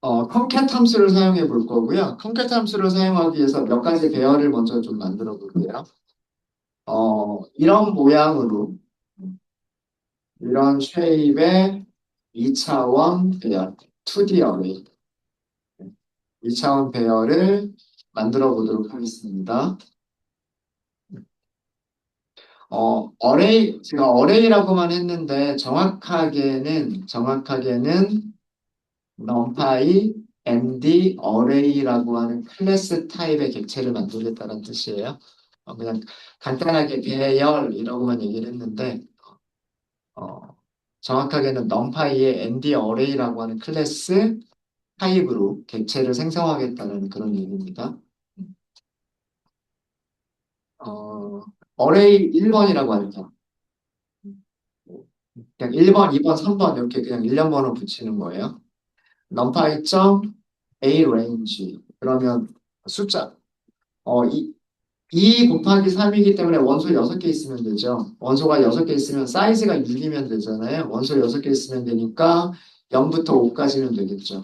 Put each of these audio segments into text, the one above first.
컴캣 함수를 사용해 볼 거고요. 컴캣 함수를 사용하기 위해서 몇 가지 배열을 먼저 좀 만들어 볼게요. 이런 모양으로, 이런 쉐입의 2차원 배열, 2D 어레이, 2차원 배열을 만들어 보도록 하겠습니다. 제가 어레이라고만 했는데 정확하게는 numpy md array라고 하는 클래스 타입의 객체를 만들겠다는 뜻이에요. 그냥 간단하게 배열이라고만 얘기를 했는데 어, 정확하게는 numpy의 md array라고 하는 클래스 타입으로 객체를 생성하겠다는 그런 얘기입니다. 어, array 1번이라고 할게요. 그냥 1번, 2번, 3번 이렇게 그냥 일련번호 붙이는 거예요. numpy.a range 그러면 숫자 2 곱하기 3이기 때문에 원소 6개 있으면 되죠. 원소가 6개 있으면 사이즈가 6이면 되잖아요. 원소 6개 있으면 되니까 0부터 5까지는 되겠죠.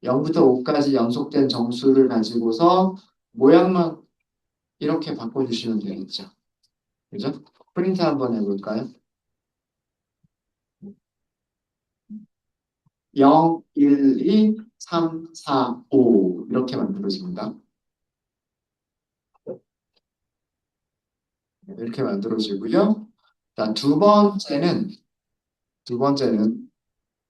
0부터 5까지 연속된 정수를 가지고서 모양만 이렇게 바꿔주시면 되겠죠. 그죠? 프린트 한번 해볼까요? 0, 1, 2, 3, 4, 5 이렇게 만들어집니다. 이렇게 만들어지고요. 자, 두 번째는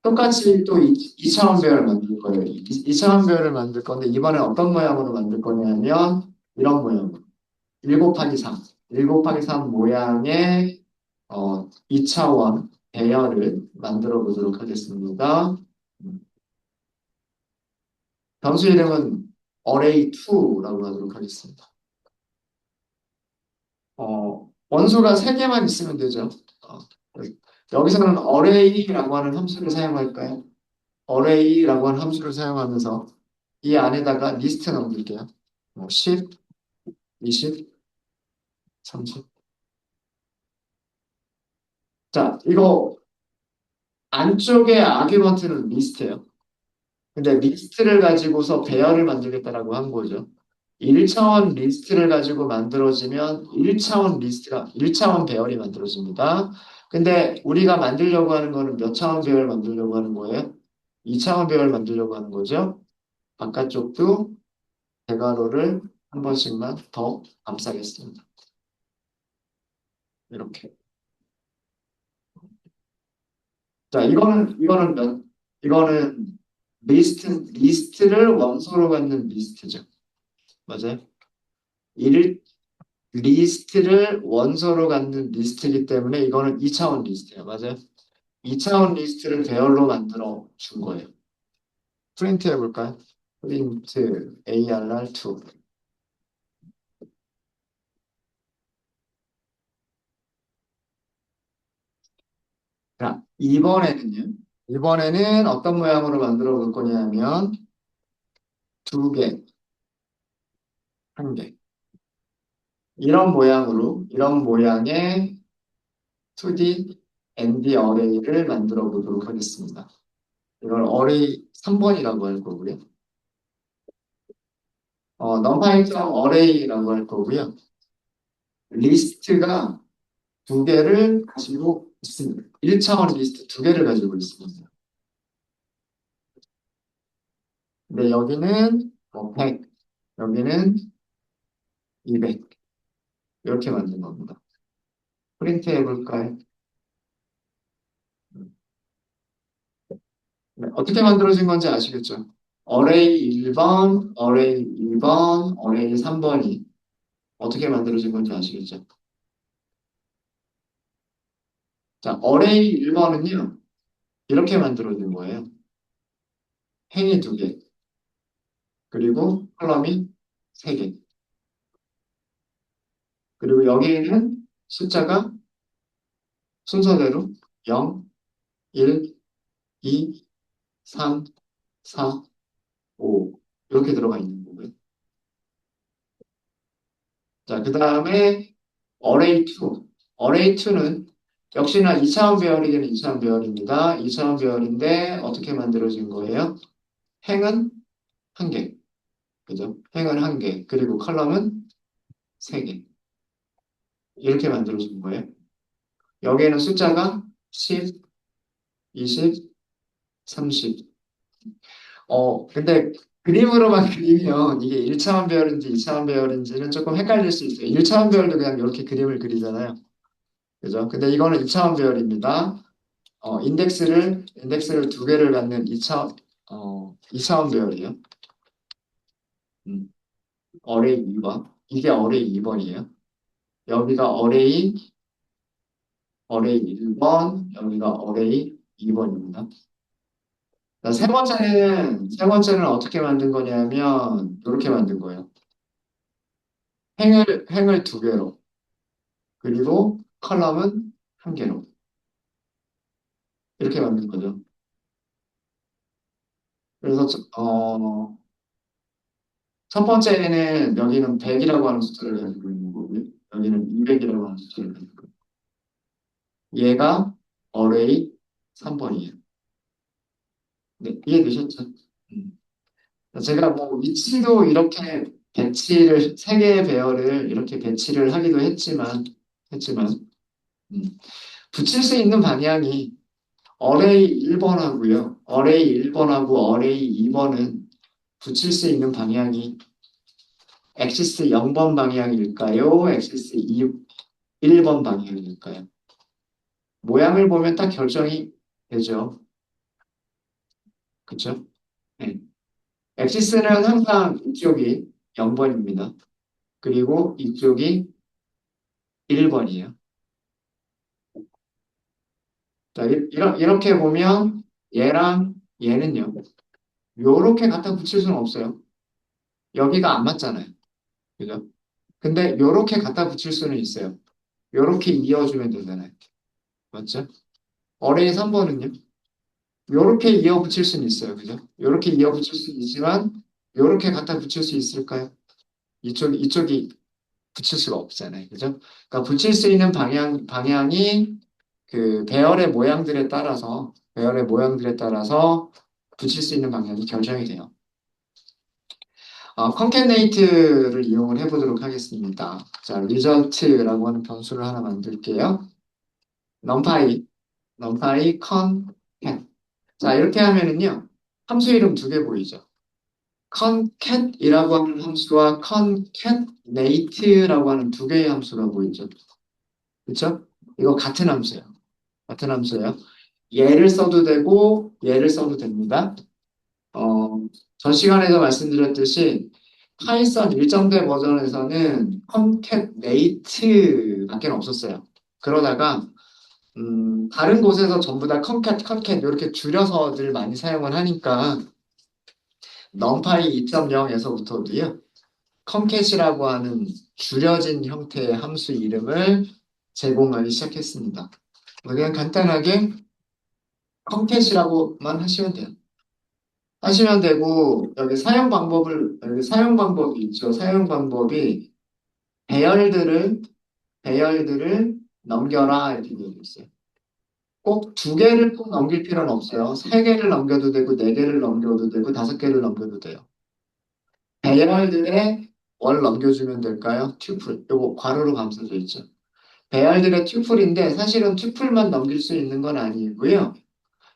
똑같이 또 2차원 배열을 만들 거예요. 2차원 배열을 만들 건데 이번엔 어떤 모양으로 만들 거냐면 이런 모양. 1 곱하기 3. 1 곱하기 3 모양의 2차원 배열을 만들어 보도록 하겠습니다. 변수 이름은 array2라고 하도록 하겠습니다. 원소가 3개만 있으면 되죠. 어, 여기서는 array라고 하는 함수를 사용할까요? array라고 하는 함수를 사용하면서 이 안에다가 리스트 넣어둘게요. 10, 20, 30. 자, 이거 안쪽에 아규먼트는 리스트예요. 근데 리스트를 가지고서 배열을 만들겠다라고 한 거죠. 1차원 리스트를 가지고 만들어지면 1차원 배열이 만들어집니다. 근데 우리가 만들려고 하는 거는 몇 차원 배열 만들려고 하는 거예요? 2차원 배열 만들려고 하는 거죠. 바깥쪽도 대괄호를 한 번씩만 더 감싸겠습니다. 이렇게. 자, 이거는 리스트를 원소로 갖는 리스트죠. 맞아요? 일 리스트를 원소로 갖는 리스트이기 때문에 이거는 2차원 리스트예요. 맞아요? 2차원 리스트를 배열로 만들어 준 거예요. 프린트 해볼까요? 프린트 ARR2. 자, 이번에는 어떤 모양으로 만들어 볼 거냐면 두 개, 한 개. 이런 모양의 2D ND 어레이를 만들어 보도록 하겠습니다. 이걸 어레이 3번이라고 할 거고요. numpy.array라고 할 거고요. 리스트가 두 개를 가지고 있습니다. 1차원 리스트 두 개를 가지고 있습니다. 근데 여기는 100, 여기는 200 이렇게 만든 겁니다. 프린트 해볼까요? 네, 어떻게 만들어진 건지 아시겠죠? 어레이 1번, 어레이 2번, 어레이 3번이 어떻게 만들어진 건지 아시겠죠? 자, 어레이 1번은요, 이렇게 만들어진 거예요. 행이 두 개, 그리고 컬럼이 세 개. 그리고 여기에는 숫자가 순서대로 0, 1, 2, 3, 4, 5 이렇게 들어가 있는 거고요. 자, 그 다음에 array2. array2는 역시나 2차원 배열이긴 2차원 배열입니다. 2차원 배열인데 어떻게 만들어진 거예요? 행은 한 개. 그죠? 행은 한 개. 그리고 컬럼은 세 개. 이렇게 만들어준 거예요. 여기에는 숫자가 10, 20, 30. 근데 그림으로만 그리면 이게 1차원 배열인지 2차원 배열인지는 조금 헷갈릴 수 있어요. 1차원 배열도 그냥 이렇게 그림을 그리잖아요. 그죠? 근데 이거는 2차원 배열입니다. 인덱스를 두 개를 갖는 2차원 배열이에요. 음, 어레이 2번. 이게 어레이 2번이에요. 여기가 어레이 1번, 여기가 어레이 2번입니다. 세 번째는 어떻게 만든 거냐면, 이렇게 만든 거예요. 행을 두 개로, 그리고 컬럼은 한 개로. 이렇게 만든 거죠. 그래서, 첫 번째는 여기는 100이라고 하는 숫자를 가지고 있는 거고요. 여기는 200이라고 하는 숫자를 가지고 있고. 얘가 어레이 3번이에요. 네, 이해되셨죠? 음. 제가 뭐 위치도 이렇게 세 개의 배열을 이렇게 배치를 하기도 했지만, 음, 붙일 수 있는 방향이 어레이 1번하고요. 어레이 1번하고 어레이 2번은 붙일 수 있는 방향이 엑시스 0번 방향일까요? 엑시스 1번 방향일까요? 모양을 보면 딱 결정이 되죠. 그쵸? 네. 엑시스는 항상 이쪽이 0번입니다. 그리고 이쪽이 1번이에요. 자, 이렇게 보면 얘랑 얘는요. 요렇게 갖다 붙일 수는 없어요. 여기가 안 맞잖아요. 그죠? 근데 요렇게 갖다 붙일 수는 있어요. 요렇게 이어주면 되잖아요. 맞죠? 어레이 3번은요? 요렇게 이어 붙일 수는 있어요. 그죠? 요렇게 이어 붙일 수는 있지만 요렇게 갖다 붙일 수 있을까요? 이쪽이 붙일 수가 없잖아요. 그죠? 그러니까 붙일 수 있는 방향이 그 배열의 모양들에 따라서 붙일 수 있는 방향이 결정이 돼요. 컨캐네이트를 이용을 해보도록 하겠습니다. 자, result라고 하는 변수를 하나 만들게요. numpy, concat. 자, 이렇게 하면은요, 함수 이름 두 개 보이죠? concat이라고 하는 함수와 concatenate라고 하는 두 개의 함수가 보이죠? 그렇죠? 이거 같은 함수예요. 얘를 써도 되고 얘를 써도 됩니다. 어, 전 시간에도 말씀드렸듯이 파이썬 일정대 버전에서는 concatenate밖에 없었어요. 그러다가 다른 곳에서 전부 다 concat 이렇게 줄여서들 많이 사용을 하니까 numpy 2.0에서부터도요. concat이라고 하는 줄여진 형태의 함수 이름을 제공하기 시작했습니다. 그냥 간단하게 concat이라고만 하시면 돼요. 하시면 되고 여기 사용 방법이 있죠. 사용 방법이 배열들을 배열들을 넘겨라 이렇게 되어 있어요. 꼭 두 개를 꼭 넘길 필요는 없어요. 세 개를 넘겨도 되고 네 개를 넘겨도 되고 다섯 개를 넘겨도 돼요. 배열들의 뭘 넘겨주면 될까요? 튜플. 요거 괄호로 감싸져 있죠. 배열들의 튜플인데 사실은 튜플만 넘길 수 있는 건 아니고요.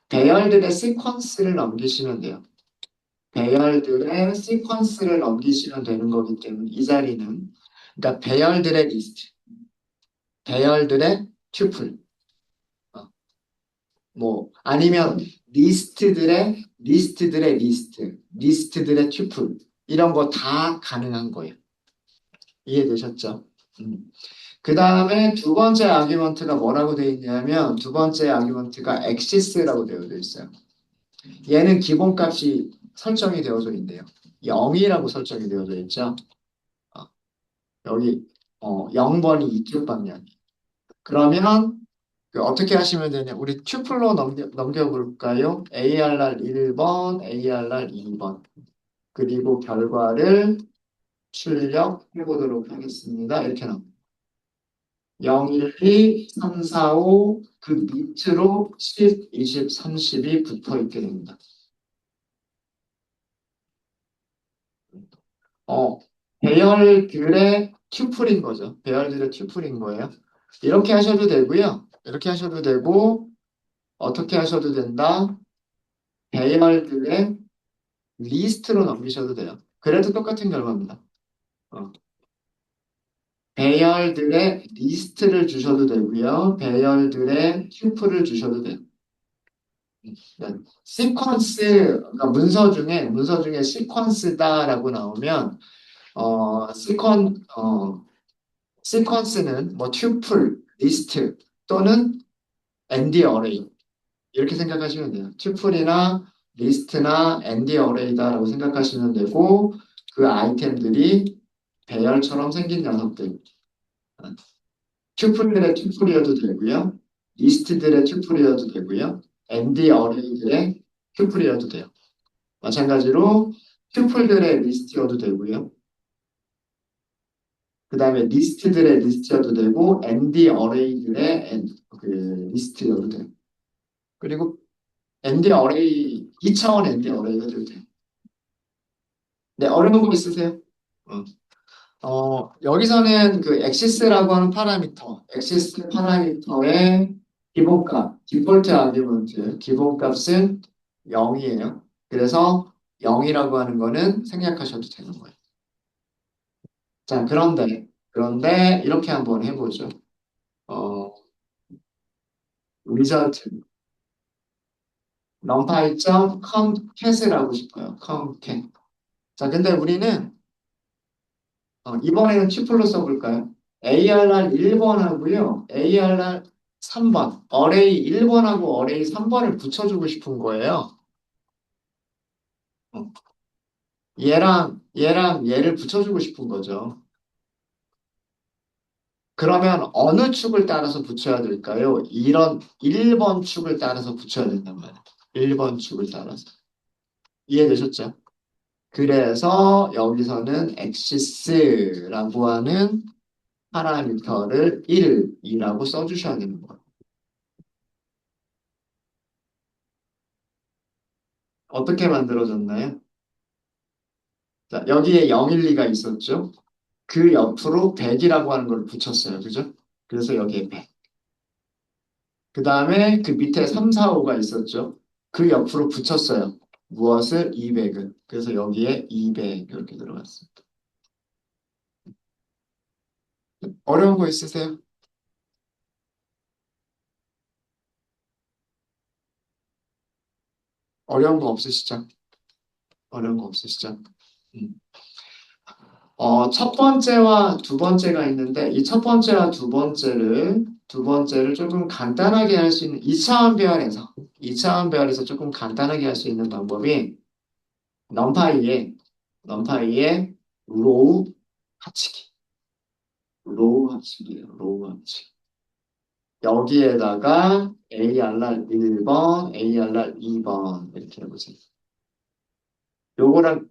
배열들의 시퀀스를 넘기시면 돼요. 배열들의 시퀀스를 넘기시면 되는 거기 때문에 이 자리는 그러니까 배열들의 리스트, 배열들의 튜플, 어, 뭐 아니면 리스트들의 튜플 이런 거 다 가능한 거예요. 이해되셨죠? 그 다음에 두 번째 아규먼트가 뭐라고 되어 있냐면 두 번째 아규먼트가 엑시스라고 되어 있어요. 얘는 기본값이 설정이 되어져 있네요. 0이라고 설정이 되어져 있죠. 어, 여기 0번이 이쪽 방향. 그러면 어떻게 하시면 되냐? 우리 튜플로 넘겨볼까요? ARR 1번, ARR 2번. 그리고 결과를 출력해 보도록 하겠습니다. 이렇게 나옵니다. 0, 1, 2, 3, 4, 5, 그 밑으로 10, 20, 30이 붙어 있게 됩니다. 어, 배열들의 튜플인 거죠. 배열들의 튜플인 거예요. 이렇게 하셔도 되고요. 이렇게 하셔도 되고, 어떻게 하셔도 된다. 배열들의 리스트로 넘기셔도 돼요. 그래도 똑같은 결과입니다. 어, 배열들의 리스트를 주셔도 되고요. 배열들의 튜플을 주셔도 돼요. 네. 시퀀스, 그러니까 문서 중에 시퀀스다라고 나오면, 시퀀스는 뭐 튜플, 리스트 또는 ND 어레이 이렇게 생각하시면 돼요. 튜플이나 리스트나 ND 어레이다라고 생각하시면 되고 그 아이템들이 배열처럼 생긴 녀석들. 튜플들의 튜플이어도 되고요. 리스트들의 튜플이어도 되고요. ND 어레이들의 튜플이어도 돼요. 마찬가지로 튜플들의 리스트여도 되고요. 그 다음에 리스트들의 리스트여도 되고 ND 어레이들의 그 리스트여도 돼요. 그리고 ND 어레이 2차원 ND 어레이가 돼도 돼요. 네, 어려운 거 있으세요? 어. 여기서는 그 엑시스라고 하는 파라미터, 엑시스 파라미터의 기본값, 디폴트 아규먼트, 기본값은 0이에요. 그래서 0이라고 하는 거는 생략하셔도 되는 거예요. 자, 그런데 이렇게 한번 해보죠. 어, result numpy.concat 하고 싶어요. concat. 자, 근데 우리는 이번에는 튜플로 써볼까요? ARR 1번 하고요. ARR 3번. 어레이 1번하고 어레이 3번을 붙여주고 싶은 거예요. 어, 얘랑 얘를 붙여주고 싶은 거죠. 그러면 어느 축을 따라서 붙여야 될까요? 이런 1번 축을 따라서 붙여야 된단 말이에요. 1번 축을 따라서. 이해되셨죠? 그래서 여기서는 엑시스라고 하는 파라미터를 1이라고 써주셔야 되는 거예요. 어떻게 만들어졌나요? 자, 여기에 012가 있었죠? 그 옆으로 100이라고 하는 걸 붙였어요. 그죠? 그래서 여기에 100. 그 다음에 그 밑에 3, 4, 5가 있었죠? 그 옆으로 붙였어요. 무엇을? 200을. 그래서 여기에 200 이렇게 들어갔습니다. 어려운 거 있으세요? 어려운 거 없으시죠? 어려운 거 없으시죠? 음. 첫 번째와 두 번째가 있는데 이 첫 번째와 두 번째를 조금 간단하게 할 수 있는 2차원 배열에서 조금 간단하게 할 수 있는 방법이 넘파이에 넘파이에 로우 합치기 로우 합치기예요. 로우 합치기. 여기에다가 ARR 1번, ARR 2번 이렇게 해보세요. 요거랑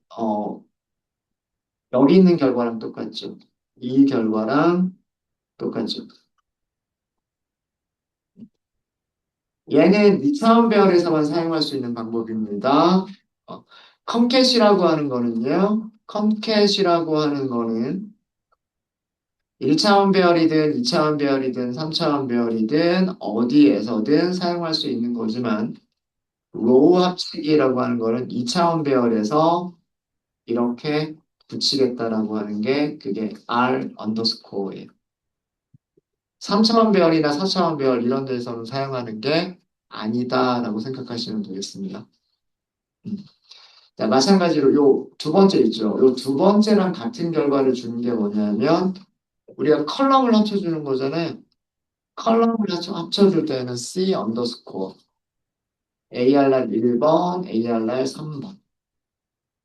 여기 있는 결과랑 똑같죠. 이 결과랑 똑같죠. 얘는 2차원 배열에서만 사용할 수 있는 방법입니다. 어, 컴캣이라고 하는 거는요. 컴캣이라고 하는 거는 1차원 배열이든 2차원 배열이든 3차원 배열이든 어디에서든 사용할 수 있는 거지만 로우 합치기라고 하는 거는 2차원 배열에서 이렇게 붙이겠다라고 하는 게 그게 R 언더스코어예요. 3차원 배열이나 4차원 배열 이런 데서는 사용하는 게 아니다라고 생각하시면 되겠습니다. 음. 자, 마찬가지로 요 두 번째 있죠. 요 두 번째랑 같은 결과를 주는 게 뭐냐면 우리가 컬럼을 합쳐주는 거잖아요. 컬럼을 합쳐줄 때는 C 언더스코어 ARR 1번, ARR 3번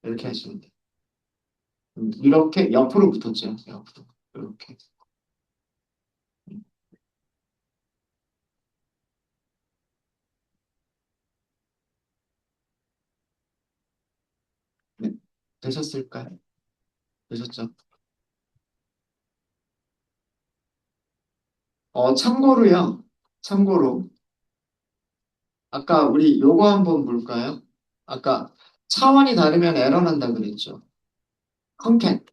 이렇게 하시면 돼요. 이렇게 옆으로 붙었죠. 옆으로 이렇게. 네. 되셨을까요? 되셨죠? 참고로요. 참고로 아까 우리 요거 한번 볼까요? 아까 차원이 다르면 에러 난다 그랬죠. 컨캣.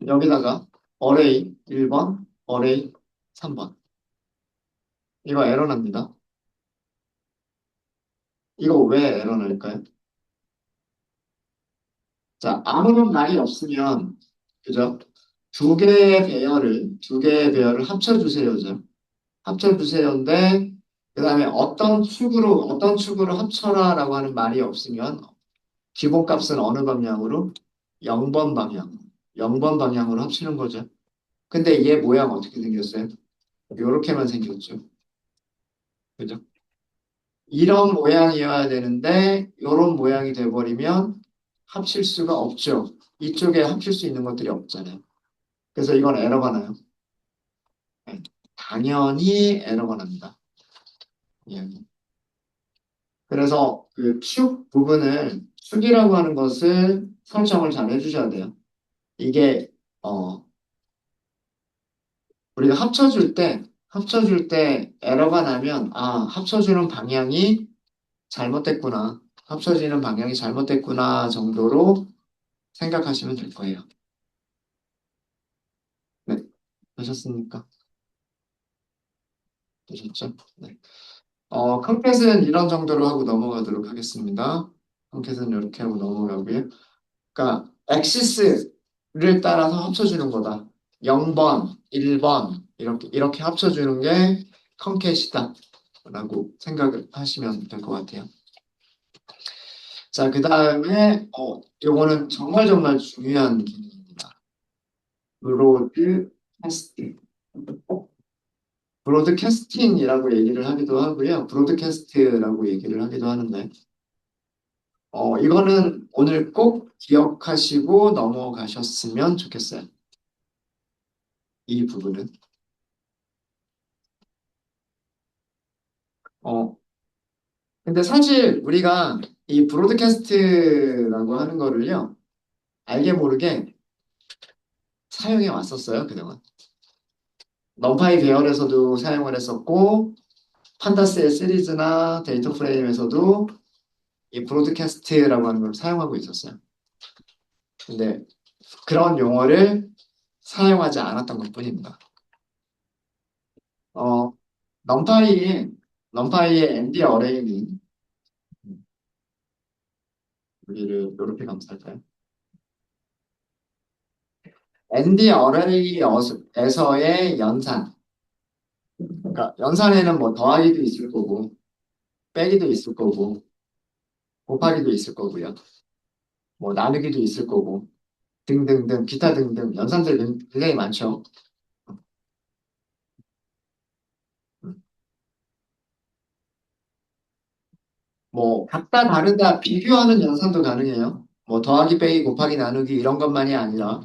여기다가 어레이 1번, 어레이 3번. 이거 에러 납니다. 이거 왜 에러 날까요? 자, 아무런 말이 없으면, 그죠? 두 개의 배열을 합쳐주세요죠. 합쳐주세요인데, 그 다음에 어떤 축으로 합쳐라라고 하는 말이 없으면, 기본값은 어느 방향으로? 0번 방향. 0번 방향으로 합치는 거죠. 근데 얘 모양 어떻게 생겼어요? 요렇게만 생겼죠. 그죠? 이런 모양이어야 되는데, 요런 모양이 돼버리면 합칠 수가 없죠. 이쪽에 합칠 수 있는 것들이 없잖아요. 그래서 이건 에러가 나요. 네. 당연히 에러가 납니다. 예. 그래서 그 축 부분을 축이라고 하는 것을 설정을 잘 해주셔야 돼요. 이게 어 우리가 합쳐줄 때 에러가 나면 아 합쳐주는 방향이 잘못됐구나. 합쳐지는 방향이 잘못됐구나 정도로 생각하시면 될 거예요. 네, 되셨습니까? 되셨죠? 네. 컴팻은 이런 정도로 하고 넘어가도록 하겠습니다. 컴팻은 이렇게 하고 넘어가고요. 그러니까 엑시스를 따라서 합쳐주는 거다. 0번, 1번 이렇게 합쳐주는 게 컨캣이다 라고 생각을 하시면 될 것 같아요. 자, 그 다음에 요거는 정말 정말 중요한 기능입니다. 브로드캐스팅. 브로드캐스팅이라고 얘기를 하기도 하고요. 브로드캐스트라고 얘기를 하기도 하는데 이거는 오늘 꼭 기억하시고 넘어가셨으면 좋겠어요. 이 부분은. 어, 근데 사실 우리가 이 브로드캐스트라고 하는 거를요, 알게 모르게 사용해 왔었어요, 그동안. 넘파이 배열에서도 사용을 했었고, 판다스의 시리즈나 데이터 프레임에서도 이 브로드캐스트라고 하는 걸 사용하고 있었어요. 근데 그런 용어를 사용하지 않았던 것 뿐입니다. 어, 넘파이의, 넘파이의 ND 어레이는, 우리를 이렇게 감쌀까요? ND 어레이에서의 연산. 그러니까 연산에는 뭐 더하기도 있을 거고, 빼기도 있을 거고, 곱하기도 있을 거고요. 뭐 나누기도 있을 거고, 등등등, 기타 등등 연산들 굉장히 많죠. 음. 뭐 같다 다르다 비교하는 연산도 가능해요. 뭐 더하기 빼기 곱하기 나누기 이런 것만이 아니라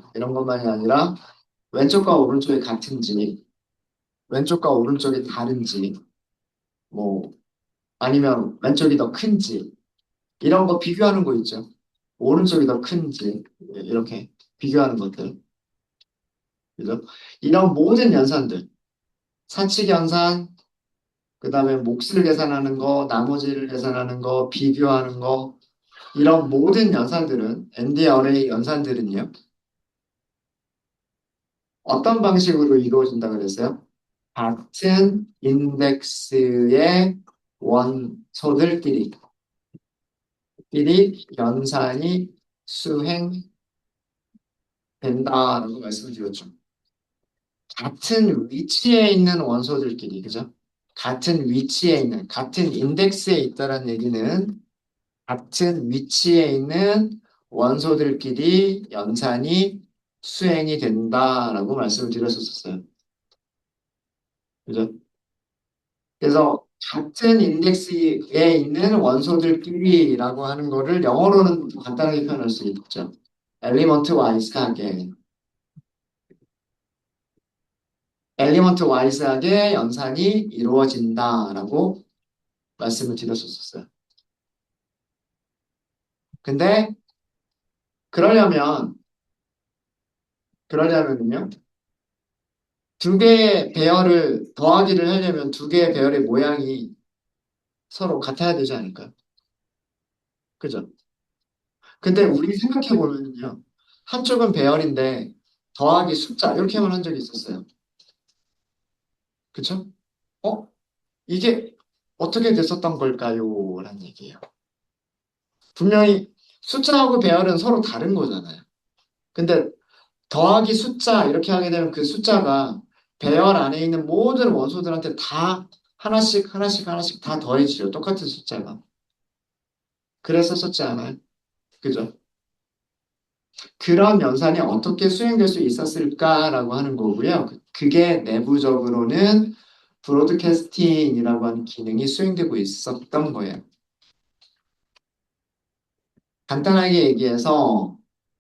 왼쪽과 오른쪽이 같은지, 왼쪽과 오른쪽이 다른지, 뭐 아니면 왼쪽이 더 큰지 이런 거 비교하는 거 있죠. 오른쪽이 더 큰지 이렇게 비교하는 것들. 그죠? 이런 모든 연산들, 사칙 연산, 그 다음에 몫을 계산하는 거, 나머지를 계산하는 거, 비교하는 거, 이런 모든 연산들은, ND-array 연산들은요, 어떤 방식으로 이루어진다 그랬어요? 같은 인덱스의 원소들끼리, 연산이 수행된다라고 말씀을 드렸죠. 같은 위치에 있는 원소들끼리, 그죠? 같은 위치에 있는, 같은 인덱스에 있다는 얘기는 같은 위치에 있는 원소들끼리 연산이 수행이 된다라고 말씀을 드렸었어요. 그죠? 그래서 같은 인덱스에 있는 원소들끼리라고 하는 거를 영어로는 간단하게 표현할 수 있죠. 엘리먼트 와이즈하게, 엘리먼트 와이즈하게 연산이 이루어진다라고 말씀을 드렸었어요. 근데 그러려면 그러려면요 두 개의 배열을 더하기를 하려면 두 개의 배열의 모양이 서로 같아야 되지 않을까요? 그죠? 근데 우리 생각해 보면요. 한쪽은 배열인데 더하기 숫자 이렇게만 한 적이 있었어요. 그쵸? 어? 이게 어떻게 됐었던 걸까요? 라는 얘기예요. 분명히 숫자하고 배열은 서로 다른 거잖아요. 근데 더하기 숫자 이렇게 하게 되면 그 숫자가 배열 안에 있는 모든 원소들한테 다 하나씩 하나씩 하나씩 다 더해지죠. 똑같은 숫자가. 그랬었었지 않아요? 그죠? 그런 연산이 어떻게 수행될 수 있었을까라고 하는 거고요. 그게 내부적으로는 브로드캐스팅이라고 하는 기능이 수행되고 있었던 거예요. 간단하게 얘기해서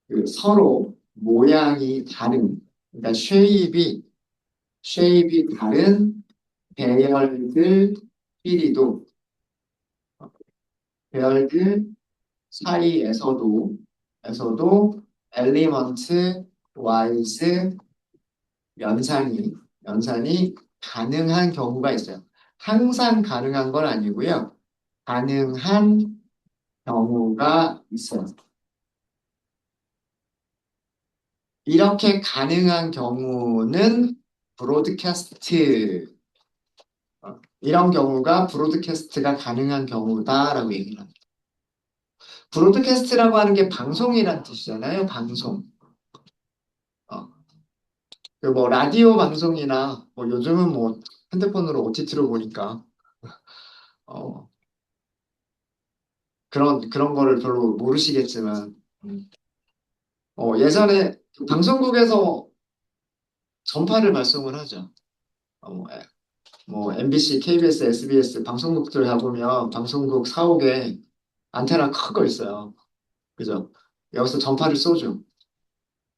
그 서로 모양이 다른, 그러니까 쉐입이 다른 배열들끼리도 배열들 사이에서도 엘리먼트 와이즈 연산이 가능한 경우가 있어요. 항상 가능한 건 아니고요. 가능한 경우가 있어요. 이렇게 가능한 경우는 브로드캐스트, 이런 경우가 브로드캐스트가 가능한 경우다라고 얘기를 합니다. 브로드캐스트라고 하는 게 방송이란 뜻이잖아요. 방송. 어, 그뭐 라디오 방송이나 뭐 요즘은 뭐 핸드폰으로 OTT로 보니까 어, 그런 거를 별로 모르시겠지만 예전에 방송국에서 전파를 발송을 하죠. 뭐 MBC, KBS, SBS 방송국들 가보면 방송국 사옥에 안테나 큰 거 있어요. 그죠? 여기서 전파를 쏘죠.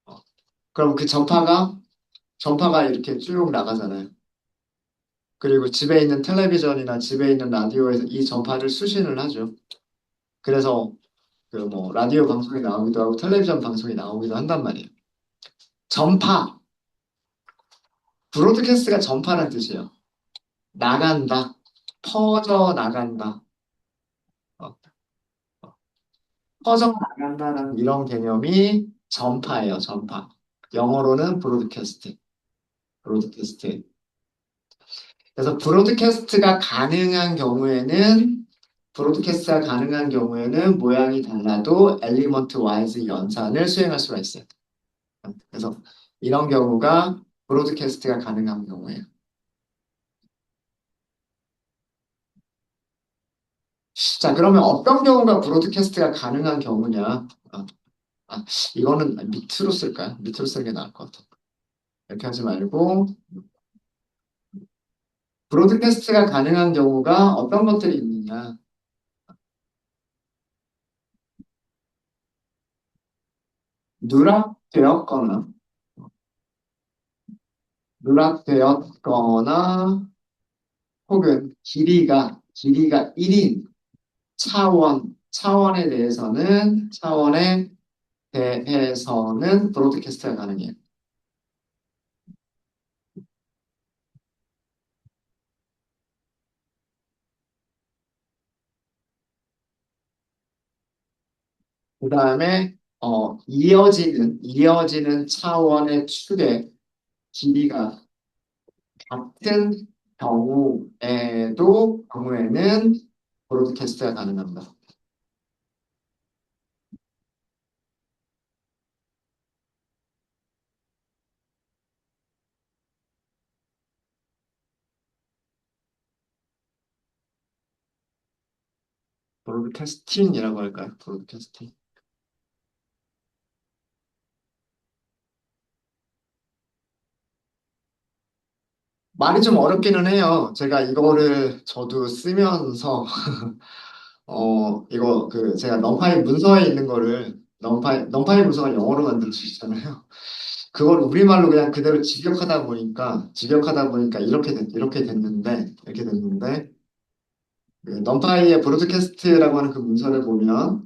어, 그럼 그 전파가 이렇게 쭉 나가잖아요. 그리고 집에 있는 텔레비전이나 집에 있는 라디오에서 이 전파를 수신을 하죠. 그래서 그 뭐 라디오 방송이 나오기도 하고 텔레비전 방송이 나오기도 한단 말이에요. 전파, 브로드캐스트가 전파란 뜻이에요. 나간다, 퍼져 나간다, 어, 퍼져 나간다는 이런 개념이 전파예요. 전파. 영어로는 브로드캐스트. 그래서 브로드캐스트가 가능한 경우에는 모양이 달라도 엘리먼트 와이즈 연산을 수행할 수가 있어요. 그래서 이런 경우가 브로드캐스트가 가능한 경우예요. 자, 그러면 어떤 경우가 브로드캐스트가 가능한 경우냐? 아, 이거는 밑으로 쓸까요? 밑으로 쓰는 게 나을 것 같아요. 이렇게 하지 말고 브로드캐스트가 가능한 경우가 어떤 것들이 있느냐? 누락되었거나 누락되었거나 혹은 길이가 1인 차원에 대해서는 브로드캐스트가 가능해요. 그 다음에 이어지는 차원의 축의 길이가 같은 경우에는 브로드캐스트가 가능합니다. 브로드캐스팅이라고 할까요? 브로드캐스팅. 말이 좀 어렵기는 해요. 제가 이거를 저도 쓰면서 이거 제가 넘파이 문서에 있는 거를 넘파이 문서가 영어로 만들 수 있잖아요. 그걸 우리말로 그냥 그대로 직역하다 보니까 이렇게 됐는데 그 넘파이의 브로드캐스트라고 하는 그 문서를 보면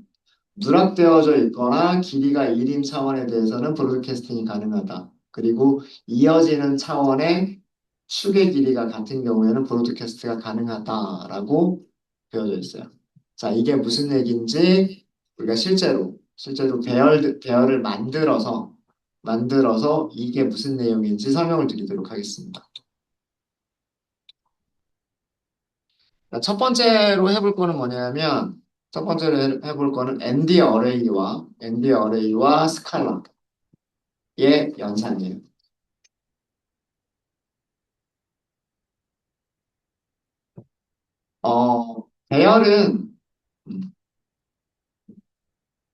누락되어져 있거나 길이가 1인 차원에 대해서는 브로드캐스팅이 가능하다. 그리고 이어지는 차원의 축의 길이가 같은 경우에는 브로드캐스트가 가능하다라고 되어져 있어요. 자, 이게 무슨 얘기인지 우리가 실제로 실제로 배열을 만들어서 이게 무슨 내용인지 설명을 드리도록 하겠습니다. 자, 첫 번째로 해볼 거는 ND 어레이와 스칼라의 연산이에요. 배열은, 음,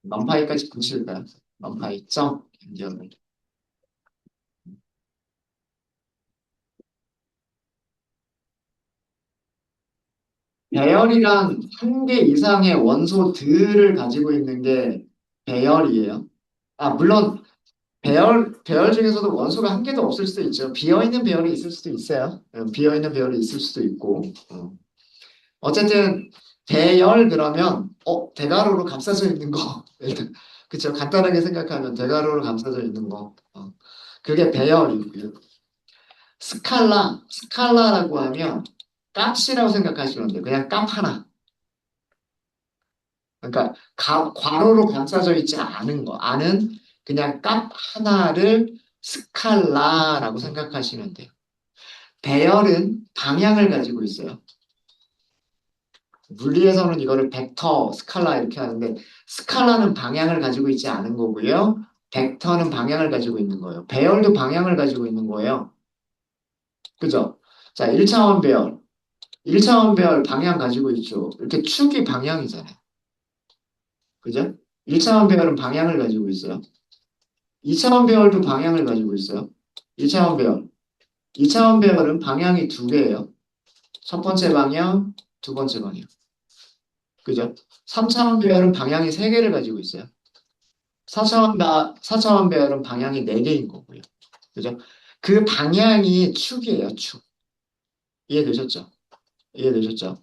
넘파이까지 붙일까요? 넘파이 점, ND 어레이. 배열이란 한 개 이상의 원소들을 가지고 있는 게 배열이에요. 물론 배열 중에서도 원소가 한 개도 없을 수도 있죠. 비어있는 배열이 있을 수도 있어요. 비어있는 배열이 있을 수도 있고. 어쨌든 배열 그러면 대가로로 감싸져 있는 거. 일단 그쵸. 간단하게 생각하면 대가로로 감싸져 있는 거. 그게 배열이고요. 스칼라라고 하면 값이라고 생각하시면 돼요. 그냥 값 하나. 그러니까 괄호로 감싸져 있지 않은 거. 그냥 값 하나를 스칼라라고 생각하시면 돼요. 배열은 방향을 가지고 있어요. 물리에서는 이거를 벡터, 스칼라 이렇게 하는데 스칼라는 방향을 가지고 있지 않은 거고요. 벡터는 방향을 가지고 있는 거예요. 배열도 방향을 가지고 있는 거예요. 그죠? 자, 1차원 배열. 1차원 배열 방향 가지고 있죠. 이렇게 축이 방향이잖아요. 그죠? 1차원 배열은 방향을 가지고 있어요. 2차원 배열도 방향을 가지고 있어요. 2차원 배열. 2차원 배열은 방향이 두 개예요. 첫 번째 방향, 두 번째 방향. 그죠? 3차원 배열은 방향이 세 개를 가지고 있어요. 4차원 배열은 방향이 네 개인 거고요. 그죠? 그 방향이 축이에요, 축. 이해되셨죠? 이해되셨죠?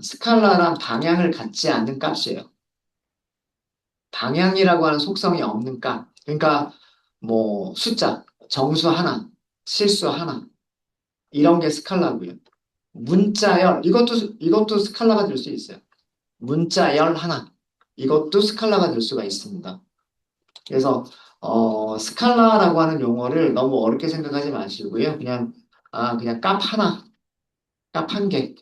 스칼라란 방향을 갖지 않는 값이에요. 방향이라고 하는 속성이 없는 값. 그러니까 뭐 숫자, 정수 하나, 실수 하나 이런 게 스칼라고요. 문자열 이것도 스칼라가 될 수 있어요. 문자열 하나 이것도 스칼라가 될 수가 있습니다. 그래서 스칼라라고 하는 용어를 너무 어렵게 생각하지 마시고요. 그냥 값 한 개.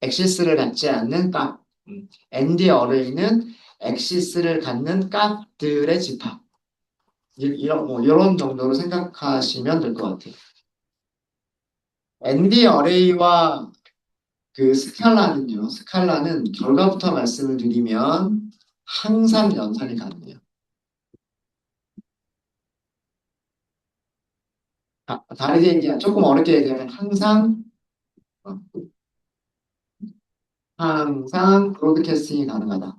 엑시스를 갖지 않는 값. ND 어레이는 엑시스를 갖는 값들의 집합. 이런 정도로 생각하시면 될 것 같아요. ND 어레이와 그 스칼라는 결과부터 말씀을 드리면 항상 연산이 가능해요. 다르게 얘기하면 조금 어렵게 얘기하면 어, 항상 브로드캐스팅이 가능하다.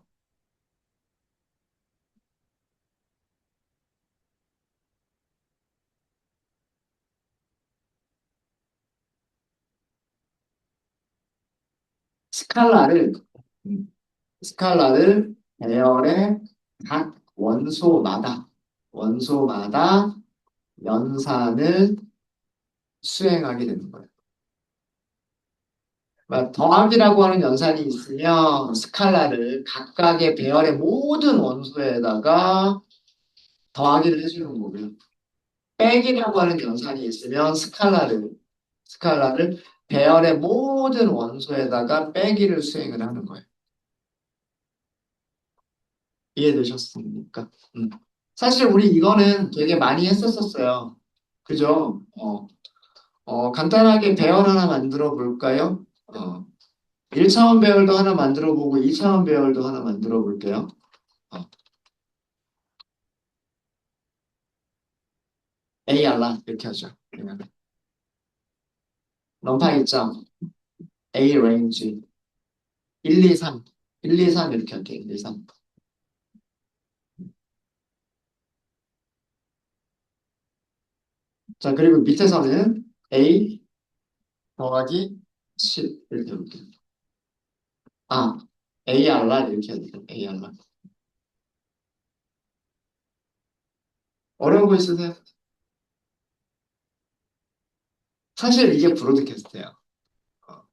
스칼라를 음, 스칼라를 배열의 각 원소마다 연산을 수행하게 되는 거예요. 그러니까 더하기라고 하는 연산이 있으면 스칼라를 각각의 배열의 모든 원소에다가 더하기를 해주는 거고요. 빼기라고 하는 연산이 있으면 스칼라를 배열의 모든 원소에다가 빼기를 수행을 하는 거예요. 이해되셨습니까? 사실 우리 이거는 되게 많이 했었었어요. 그죠? 간단하게 배열 하나 만들어 볼까요? 1차원 배열도 하나 만들어 보고 2차원 배열도 하나 만들어 볼게요. 어, A 알라 이렇게 하죠. 그냥 럼파 입장 A 레인지 1, 2, 3 1, 2, 3 이렇게 할게요. 1, 2, 3 자, 그리고 밑에서는 A 더하기 7 이렇게 해볼게요. 아, A 알라 이렇게 해야 돼요. A 알라 어려운 거 있으세요? 사실 이게 브로드캐스트예요. 어,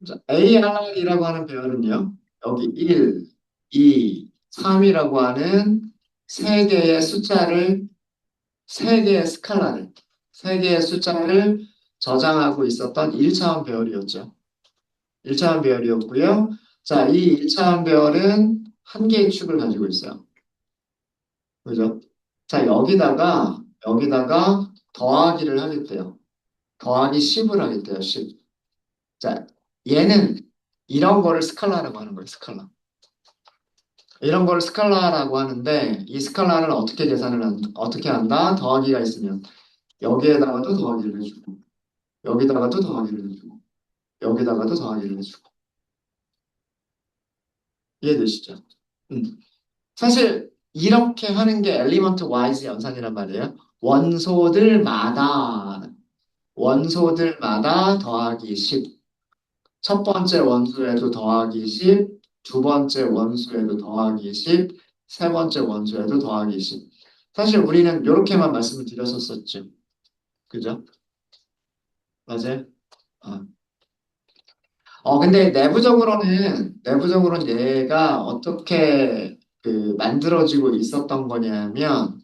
자, AR이라고 하는 배열은요, 여기 1, 2, 3이라고 하는 세 개의 숫자를, 세 개의 스칼라를, 세 개의 숫자를 저장하고 있었던 1차원 배열이었죠. 1차원 배열이었고요. 자, 이 1차원 배열은 한 개의 축을 가지고 있어요. 그죠? 자, 여기다가 더하기를 하겠대요. 더하기 10을 하겠대요, 10. 자, 얘는 이런 거를 스칼라라고 하는 거예요, 스칼라. 이런 걸 스칼라라고 하는데, 이 스칼라를 어떻게 한다? 더하기가 있으면, 여기에다가도 더하기를 해주고, 여기다가도 더하기를 해주고, 여기다가도 더하기를 해주고. 이해되시죠? 음. 사실, 이렇게 하는 게 엘리먼트 와이즈 연산이란 말이에요. 원소들마다, 원소들마다 더하기 10. 첫 번째 원소에도 더하기 10, 두 번째 원소에도 더하기 10, 세 번째 원소에도 더하기 10. 사실 우리는 이렇게만 말씀을 드렸었었죠. 그죠? 맞아요? 어. 근데 내부적으로는 얘가 어떻게 만들어지고 있었던 거냐면,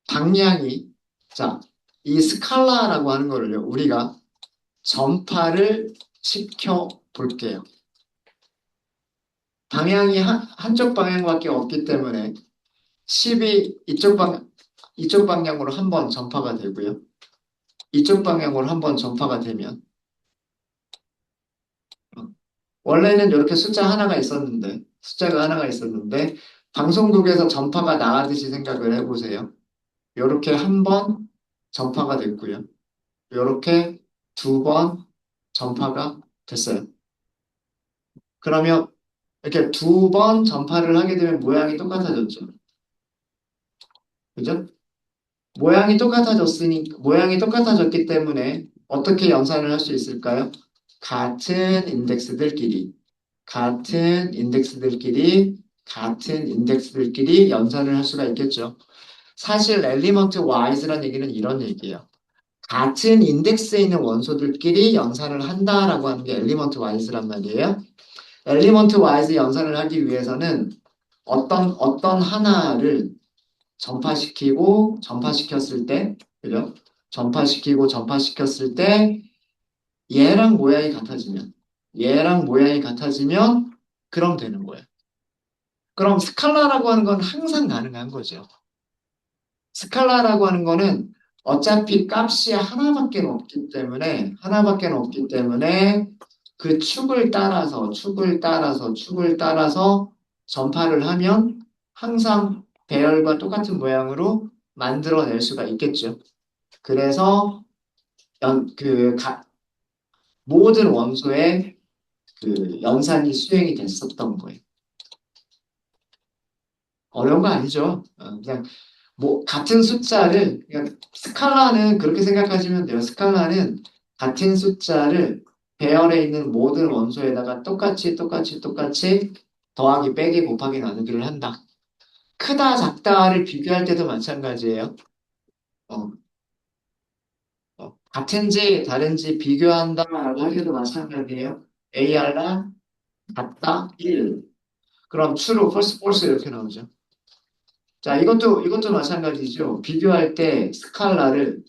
방향이, 자, 이 스칼라라고 하는 거를요, 우리가 전파를 시켜 볼게요. 방향이 한쪽 방향밖에 없기 때문에 10이 이쪽 방향으로 한 번 전파가 되고요. 이쪽 방향으로 한 번 전파가 되면, 어, 원래는 이렇게 숫자가 하나가 있었는데, 방송국에서 전파가 나가듯이 생각을 해보세요. 이렇게 한 번 전파가 됐고요. 이렇게 두 번 전파가 됐어요. 그러면 이렇게 두 번 전파를 하게 되면 모양이 똑같아졌죠. 그죠? 모양이 똑같아졌기 때문에 어떻게 연산을 할 수 있을까요? 같은 인덱스들끼리, 같은 인덱스들끼리, 같은 인덱스들끼리 연산을 할 수가 있겠죠. 사실 엘리먼트 와이즈란 얘기는 이런 얘기예요. 같은 인덱스에 있는 원소들끼리 연산을 한다라고 하는 게 엘리먼트 와이즈란 말이에요. 엘리먼트 와이즈 연산을 하기 위해서는 어떤 하나를 전파시켰을 때, 그죠? 전파시켰을 때, 얘랑 모양이 같아지면, 얘랑 모양이 같아지면, 그럼 되는 거예요. 그럼 스칼라라고 하는 건 항상 가능한 거죠. 스칼라라고 하는 거는 어차피 값이 하나밖에 없기 때문에 그 축을 따라서 전파를 하면 항상 배열과 똑같은 모양으로 만들어낼 수가 있겠죠. 그래서 모든 원소의 연산이 수행이 됐었던 거예요. 어려운 거 아니죠. 그냥 같은 숫자를, 그냥 스칼라는 그렇게 생각하시면 돼요. 스칼라는 같은 숫자를 배열에 있는 모든 원소에다가 똑같이 더하기, 빼기, 곱하기, 나누기를 한다. 크다, 작다를 비교할 때도 마찬가지예요. 어, 같은지 다른지 비교한다라고 할 때도 마찬가지예요. AR랑 같다, 1. 그럼 true, false, false 이렇게 나오죠. 자, 이것도 마찬가지죠. 비교할 때 스칼라를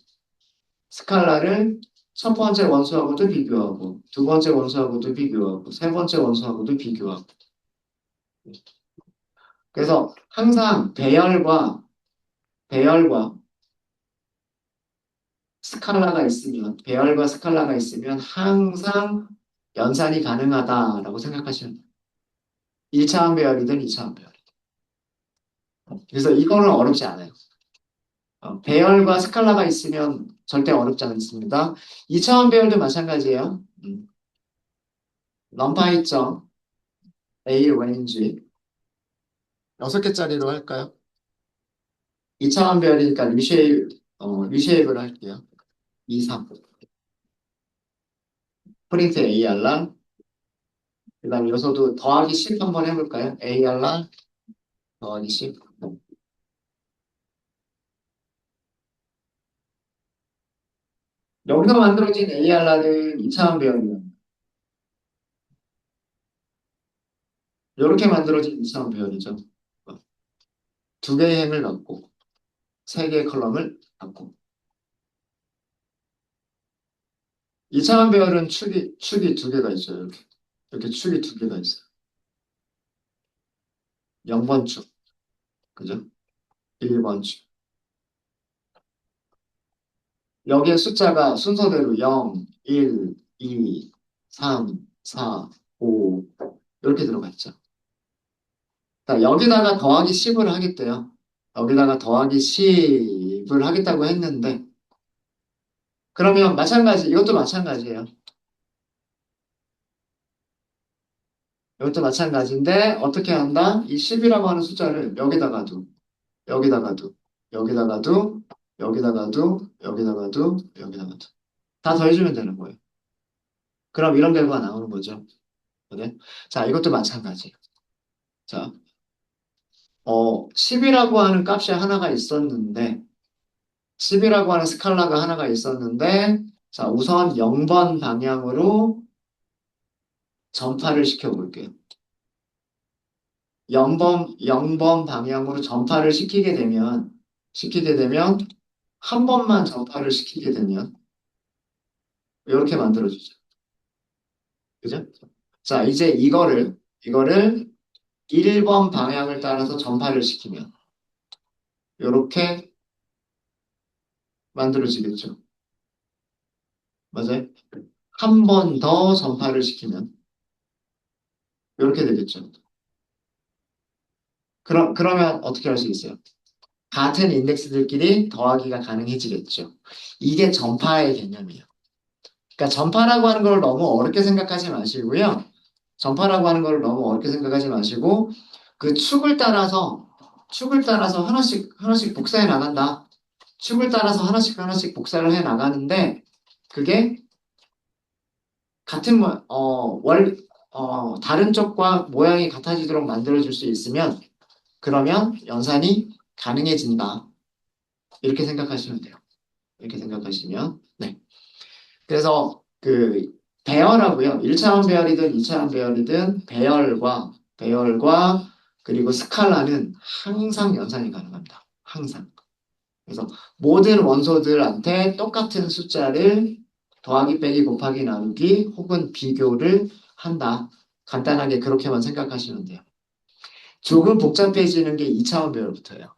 첫 번째 원소하고도 비교하고, 두 번째 원소하고도 비교하고, 세 번째 원소하고도 비교하고. 그래서 항상 배열과 배열과 스칼라가 있으면 항상 연산이 가능하다라고 생각하시면 돼요. 1차원 배열이든 2차원 배열. 그래서 이거는 어렵지 않아요. 배열과 스칼라가 있으면 절대 어렵지 않습니다. 2차원 배열도 마찬가지예요. 럼파이점 A range 6개짜리로 할까요? 2차원 배열이니까 리쉐입을 할게요. 2, 3. 프린트 AR랑 그 다음에 여기서도 더하기 10 한번 해볼까요? AR랑 더하기 10. 여기서 만들어진 ARR은 2차원 배열이에요. 이렇게 만들어진 2차원 배열이죠. 두 개의 행을 갖고 세 개의 컬럼을 갖고 2차원 배열은 축이 두 개가 있어요. 이렇게 축이 두 개가 있어요. 0번 축, 그죠? 1번 축. 여기에 숫자가 순서대로 0, 1, 2, 3, 4, 5 이렇게 들어가 있죠. 자, 여기다가 더하기 10을 하겠대요. 여기다가 더하기 10을 하겠다고 했는데 그러면 마찬가지, 이것도 마찬가지예요. 이것도 마찬가지인데 어떻게 한다? 이 10이라고 하는 숫자를 여기다가도, 여기다가도, 여기다가도, 여기다가도, 여기다가도, 여기다가도 다 더해주면 되는 거예요. 그럼 이런 결과가 나오는 거죠. 네? 자, 이것도 마찬가지. 자, 10이라고 하는 값이 하나가 있었는데, 10이라고 하는 스칼라가 하나가 있었는데, 자, 우선 0번 방향으로 전파를 시켜볼게요. 0번 방향으로 전파를 시키게 되면, 한 번만 전파를 시키게 되면, 이렇게 만들어주죠. 그죠? 자, 이제 이거를 1번 방향을 따라서 전파를 시키면, 이렇게 만들어지겠죠. 맞아요? 한 번 더 전파를 시키면, 이렇게 되겠죠. 그러면 어떻게 할 수 있어요? 같은 인덱스들끼리 더하기가 가능해지겠죠. 이게 전파의 개념이에요. 그러니까 전파라고 하는 걸 너무 어렵게 생각하지 마시고요. 전파라고 하는 걸 너무 어렵게 생각하지 마시고 그 축을 따라서 하나씩 하나씩 복사해 나간다. 축을 따라서 하나씩 하나씩 복사를 해 나가는데 그게 같은 다른 쪽과 모양이 같아지도록 만들어줄 수 있으면 그러면 연산이 가능해진다. 이렇게 생각하시면 돼요. 이렇게 생각하시면 네. 그래서 그 배열하고요. 1차원 배열이든 2차원 배열이든 배열과 그리고 스칼라는 항상 연산이 가능합니다. 항상. 그래서 모든 원소들한테 똑같은 숫자를 더하기 빼기 곱하기 나누기 혹은 비교를 한다. 간단하게 그렇게만 생각하시면 돼요. 조금 복잡해지는 게 2차원 배열부터예요.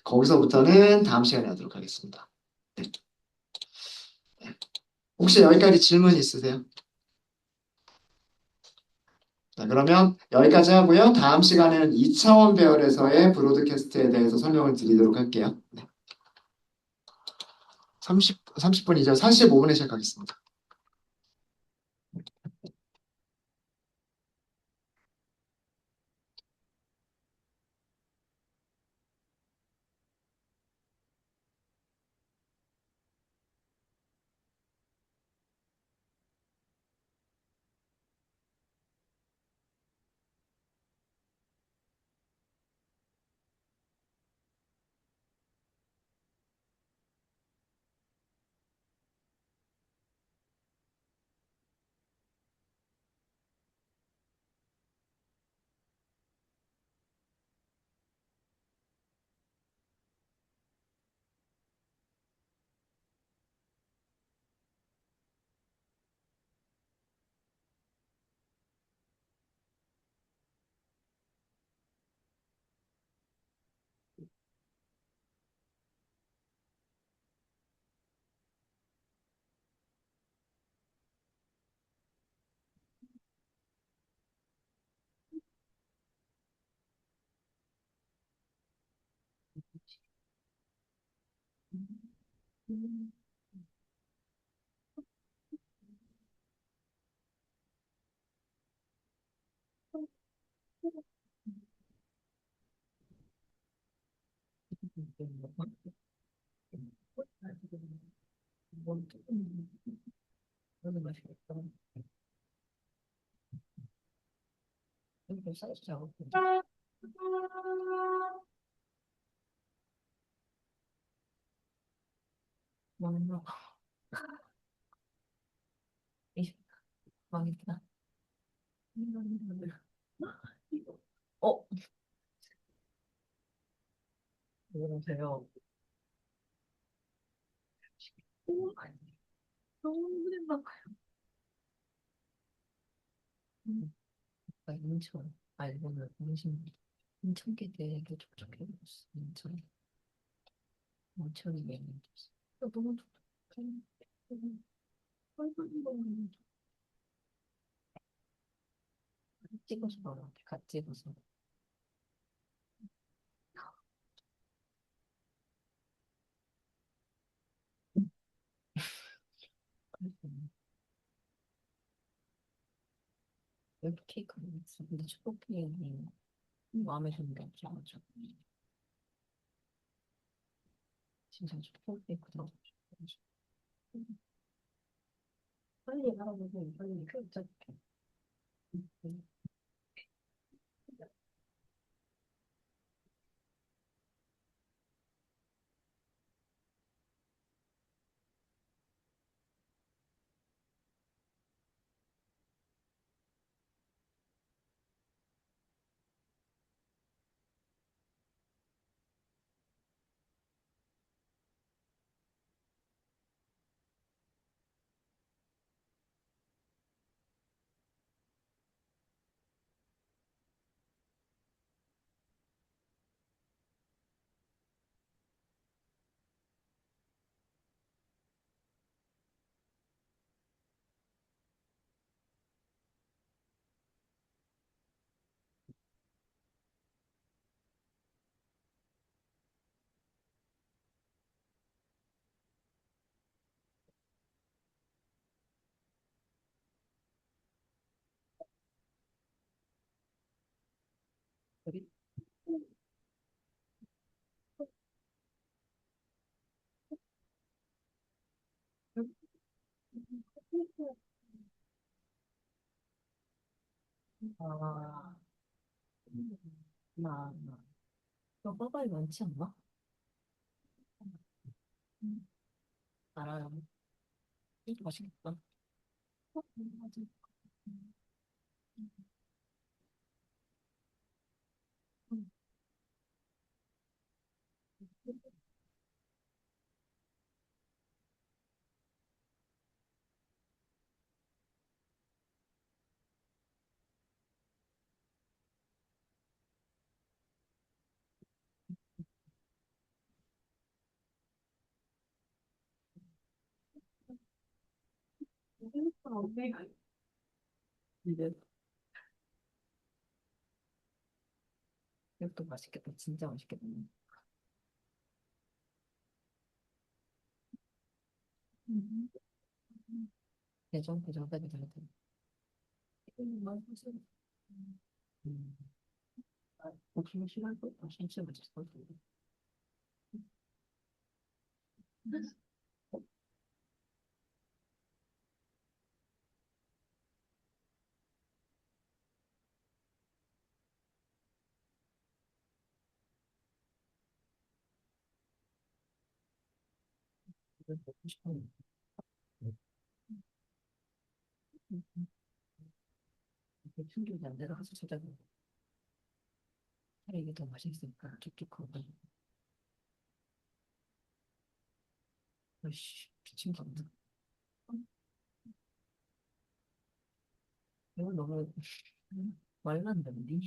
거기서부터는 다음 시간에 하도록 하겠습니다. 네. 혹시 여기까지 질문 있으세요? 자, 그러면 여기까지 하고요. 다음 시간에는 2차원 배열에서의 브로드캐스트에 대해서 설명을 드리도록 할게요. 네. 30분이죠. 45분에 시작하겠습니다. 망했다. 어, 여보세요. 오, 너무 힘들다. 아, 인천. 아니, 오늘 인천 계획에 촉촉해졌어. 인천이 매니졌어. 너무 촉촉해. 얼굴이 찍어서 봐봐. 같이 찍어서. 여기 케이크가 있어. 근데 초코 케이크는 마음에 드는 게 없어가지고. 진짜 초코 케이크다. 빨리 알아보고 빨리 그 짜줄게. 여기 아, 너 빠바이 많지 않나? 알아요. 이거 맛있겠다. 맞아. 이제 이것도 맛있겠다. 진짜 맛있겠다. 음. 대전까지 가야 돼. 음. 혹시 싫어할 거? 진짜 맛있을 것 같아. 이거 먹고 싶어. 이게 충격이 안 내려가서 찾아가. 차라리 이게 더 맛있으니까 촉촉하고. 아이씨, 미친 거 같다. 이거 너무 말도 안 되는데.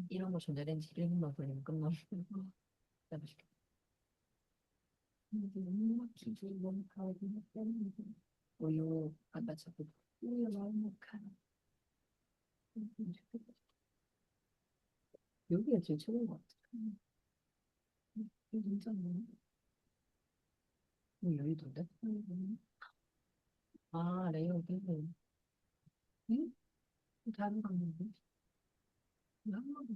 이런 거 전자레인지 1분만 돌리면 끝나. 진짜 맛있겠다. 우유 아까 자꾸 우유 너무 가. 여기가 제일 최고인 것 같아. 이거 진짜 뭐야? 이거 여의도인데? 아, 레이어드. 응? 다른 방법인데? 한 번도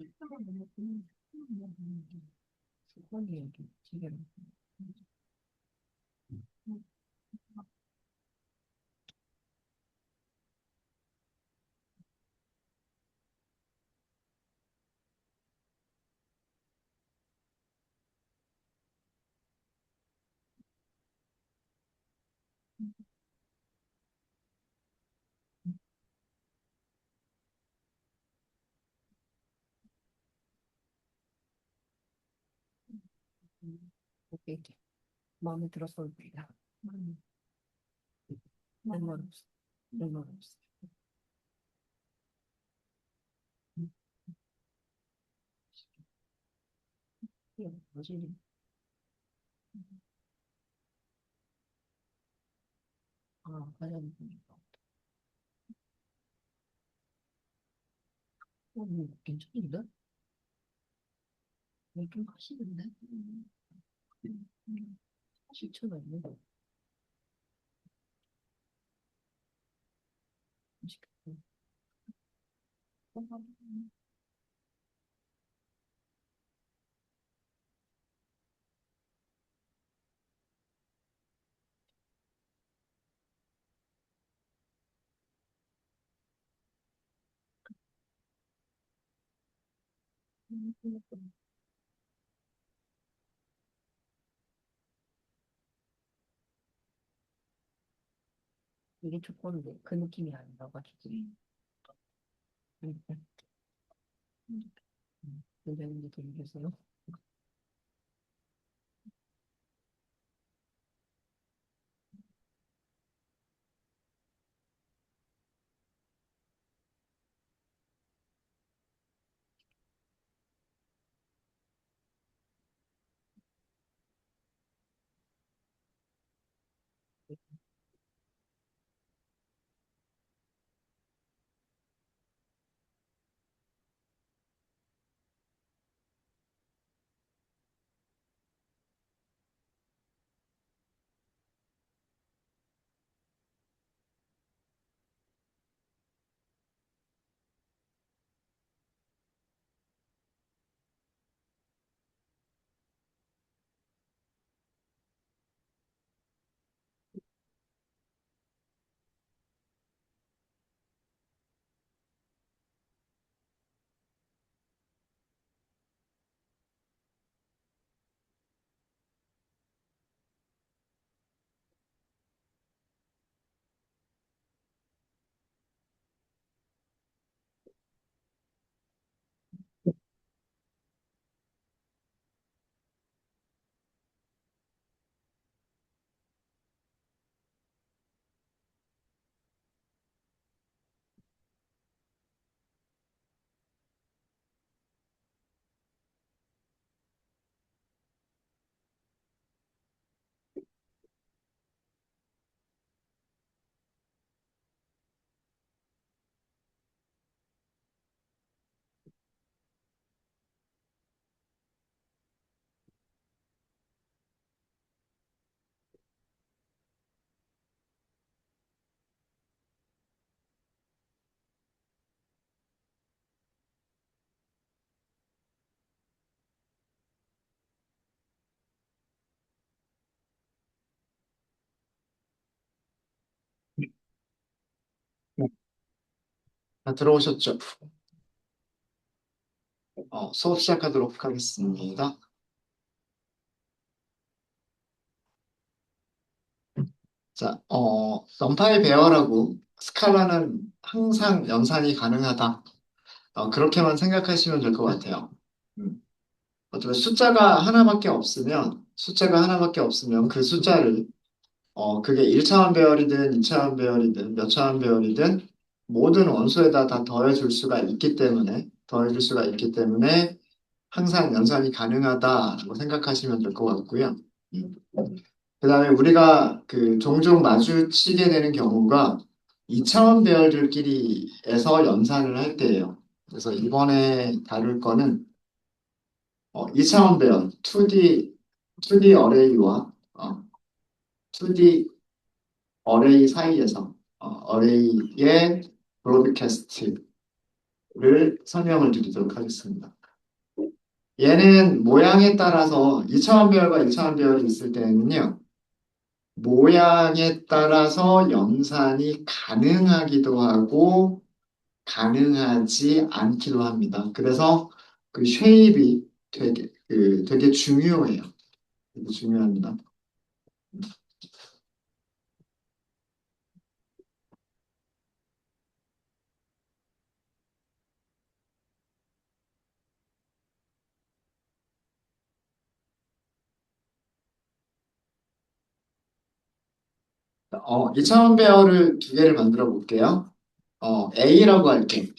식사가 너무 주권이 여기 지금. 오케이. 마음에 들었어. 말 없어. 말 없어. 뭐지? 과연, 괜찮은데? 좀 하시는데? 실천 없네. 이게 조건인데 그 느낌이 아니라가지고. 굉장히 이제 들리겠어요? 들어오셨죠? 수업 시작하도록 하겠습니다. 자, 넘파의 배열하고 스칼라는 항상 연산이 가능하다. 그렇게만 생각하시면 될 것 같아요. 음. 어쩌면 숫자가 하나밖에 없으면 그 숫자를, 그게 1차원 배열이든 2차원 배열이든 몇 차원 배열이든 모든 원소에다 다 더해줄 수가 있기 때문에 항상 연산이 가능하다고 생각하시면 될 것 같고요. 음. 그다음에 우리가 그 종종 마주치게 되는 경우가 2차원 배열들끼리에서 연산을 할 때예요. 그래서 이번에 다룰 거는 2차원 배열, 2D 어레이와 2D 어레이 사이에서 어레이의 브로드캐스트를 설명을 드리도록 하겠습니다. 얘는 모양에 따라서 2차원 배열과 2차원 배열이 있을 때는요. 모양에 따라서 연산이 가능하기도 하고 가능하지 않기도 합니다. 그래서 그 쉐입이 되게 중요해요. 되게 중요합니다. 이차원 배열을 두 개를 만들어 볼게요. A라고 할게.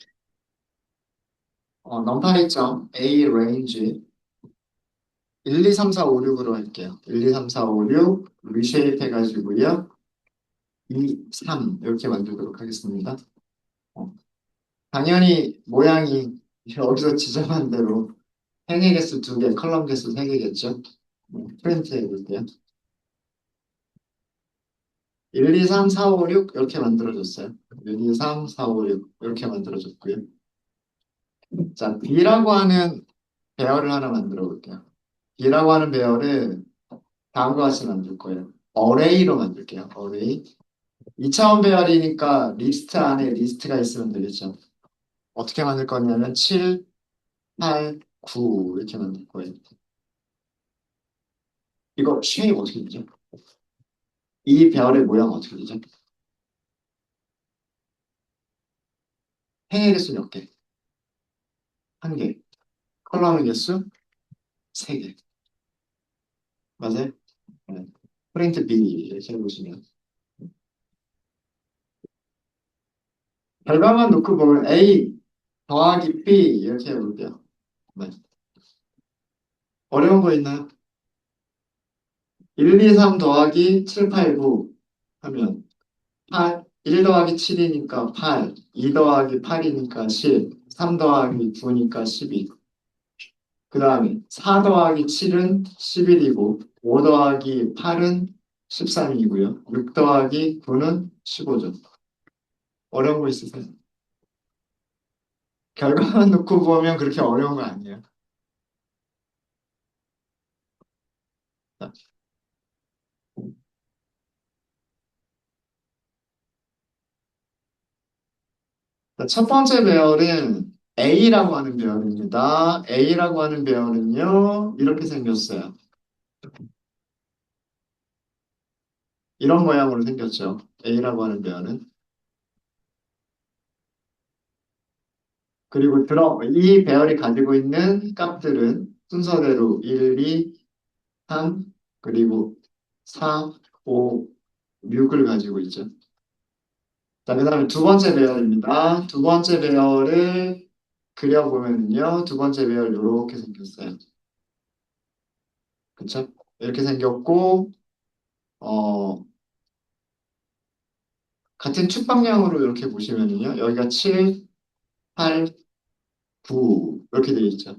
넘파이점 A 레인지 1, 2, 3, 4, 5, 6으로 할게요. 1, 2, 3, 4, 5, 6 리쉐입 해가지고요. 2, 3 이렇게 만들도록 하겠습니다. 어, 당연히 모양이 여기서 지정한 대로 행의 개수 2개, 컬럼 개수 3개겠죠? 프린트 해볼게요. 1, 2, 3, 4, 5, 6 이렇게 만들어줬어요. 1, 2, 3, 4, 5, 6 이렇게 만들어줬고요. 자, B라고 하는 배열을 하나 만들어 볼게요. B라고 하는 배열을 다음과 같이 만들 거예요. 어레이로 만들게요. 어레이. 2차원 배열이니까 리스트 안에 리스트가 있으면 되겠죠. 어떻게 만들 거냐면 7, 8, 9 이렇게 만들 거예요. 이거 쉐입 어떻게 되죠? 이 배열의 모양 어떻게 되죠? 행의 개수 몇 개? 한 개. 컬럼의 개수 세 개. 맞아요? 네. 프린트 B 이렇게 해보시면 결과만 놓고 보면 A 더하기 B 이렇게 해볼게요. 네. 어려운 거 있나요? 1, 2, 3 더하기 7, 8, 9 하면 8, 1 더하기 7이니까 8, 2 더하기 8이니까 10, 3 더하기 9니까 12. 그 다음에 4 더하기 7은 11이고 5 더하기 8은 13이고요. 6 더하기 9는 15죠. 어려운 거 있으세요? 결과만 놓고 보면 그렇게 어려운 거 아니에요. 자, 첫 번째 배열은 A라고 하는 배열입니다. A라고 하는 배열은요, 이렇게 생겼어요. 이런 모양으로 생겼죠. A라고 하는 배열은. 그리고 이 배열이 가지고 있는 값들은 순서대로 1, 2, 3, 그리고 4, 5, 6을 가지고 있죠. 자, 그 다음에 두 번째 배열입니다. 두 번째 배열을 그려보면요. 두 번째 배열 이렇게 생겼어요. 그쵸? 이렇게 생겼고, 어, 같은 축 방향으로 이렇게 보시면요. 여기가 7, 8, 9 이렇게 되어 있죠.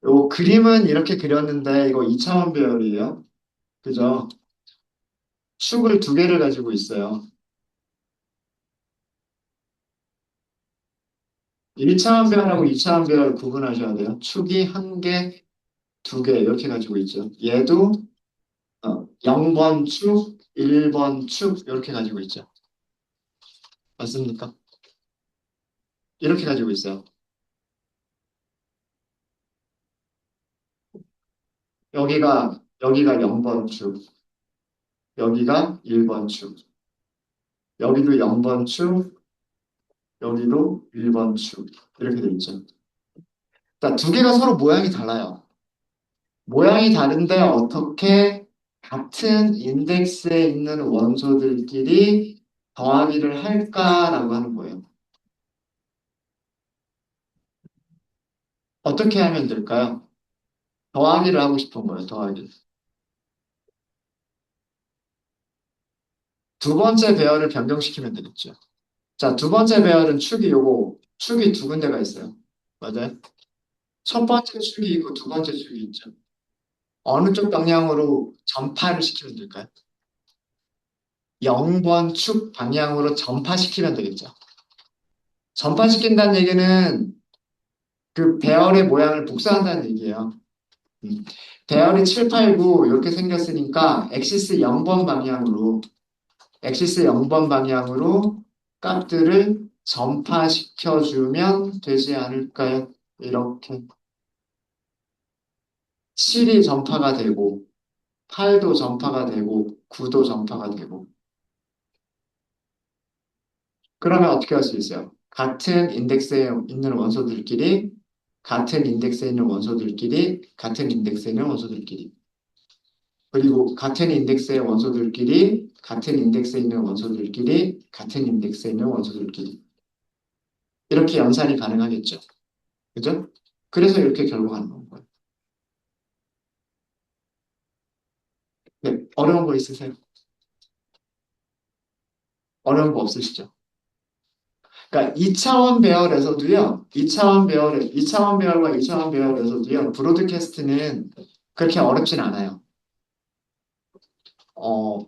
요 그림은 이렇게 그렸는데 이거 2차원 배열이에요. 그죠? 축을 두 개를 가지고 있어요. 1차원 배열하고 2차원 배열 구분하셔야 돼요. 축이 한 개, 두 개 이렇게 가지고 있죠. 얘도 0번 축, 1번 축 이렇게 가지고 있죠. 맞습니까? 이렇게 가지고 있어요. 여기가 0번 축, 여기가 1번 축, 여기도 0번 축, 여기도 1번 축 이렇게 돼 있죠. 그러니까 두 개가 서로 모양이 달라요. 모양이 다른데 어떻게 같은 인덱스에 있는 원소들끼리 더하기를 할까라고 하는 거예요. 어떻게 하면 될까요? 더하기를 하고 싶은 거예요. 더하기. 두 번째 배열을 변경시키면 되겠죠. 자, 두 번째 배열은 축이 두 군데가 있어요. 맞아요? 첫 번째 축이 있고 두 번째 축이 있죠. 어느 쪽 방향으로 전파를 시키면 될까요? 0번 축 방향으로 전파시키면 되겠죠. 전파시킨다는 얘기는 그 배열의 모양을 복사한다는 얘기예요. 음. 배열이 7, 8, 9 이렇게 생겼으니까 엑시스 0번 방향으로 값들을 전파시켜주면 되지 않을까요? 이렇게 7이 전파가 되고 8도 전파가 되고 9도 전파가 되고 그러면 어떻게 할 수 있어요? 같은 인덱스에 있는 원소들끼리 같은 인덱스에 있는 원소들끼리 같은 인덱스에 있는 원소들끼리 그리고 같은 인덱스의 원소들끼리, 같은 인덱스에 있는 원소들끼리, 같은 인덱스에 있는 원소들끼리. 이렇게 연산이 가능하겠죠. 그죠? 그래서 이렇게 결과가 나온 거예요. 네, 어려운 거 있으세요? 어려운 거 없으시죠? 그러니까 2차원 배열에서도요, 2차원 배열과 2차원 배열에서도요, 브로드캐스트는 그렇게 어렵진 않아요. 어,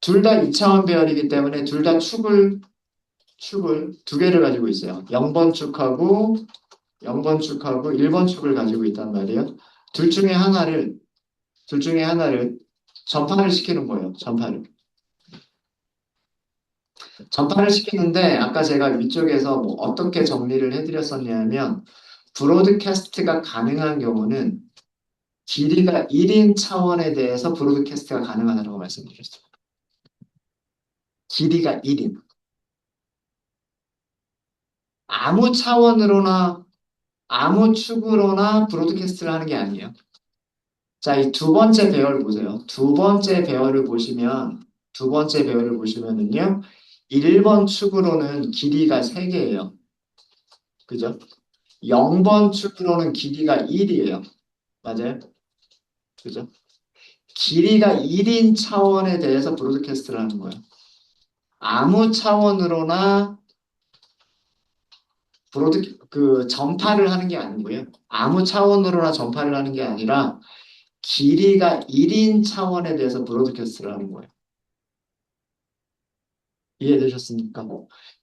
둘 다 2차원 배열이기 때문에 둘 다 축을 두 개를 가지고 있어요. 0번 축하고 0번 축하고 1번 축을 가지고 있단 말이에요. 둘 중에 하나를, 둘 중에 하나를 전파를 시키는 거예요. 전파를. 전파를 시키는데 아까 제가 위쪽에서 뭐 어떻게 정리를 해드렸었냐면 브로드캐스트가 가능한 경우는 길이가 1인 차원에 대해서 브로드캐스트가 가능하다고 말씀드렸어요. 길이가 1인. 아무 차원으로나 아무 축으로나 브로드캐스트를 하는 게 아니에요. 자, 이 두 번째 배열 보세요. 두 번째 배열을 보시면은요, 1번 축으로는 길이가 3개예요. 그죠? 0번 축으로는 길이가 1이에요. 맞아요? 그죠? 길이가 1인 차원에 대해서 브로드캐스트를 하는 거예요. 아무 차원으로나 전파를 하는 게 아니고요. 아무 차원으로나 전파를 하는 게 아니라 길이가 1인 차원에 대해서 브로드캐스트를 하는 거예요. 이해되셨습니까?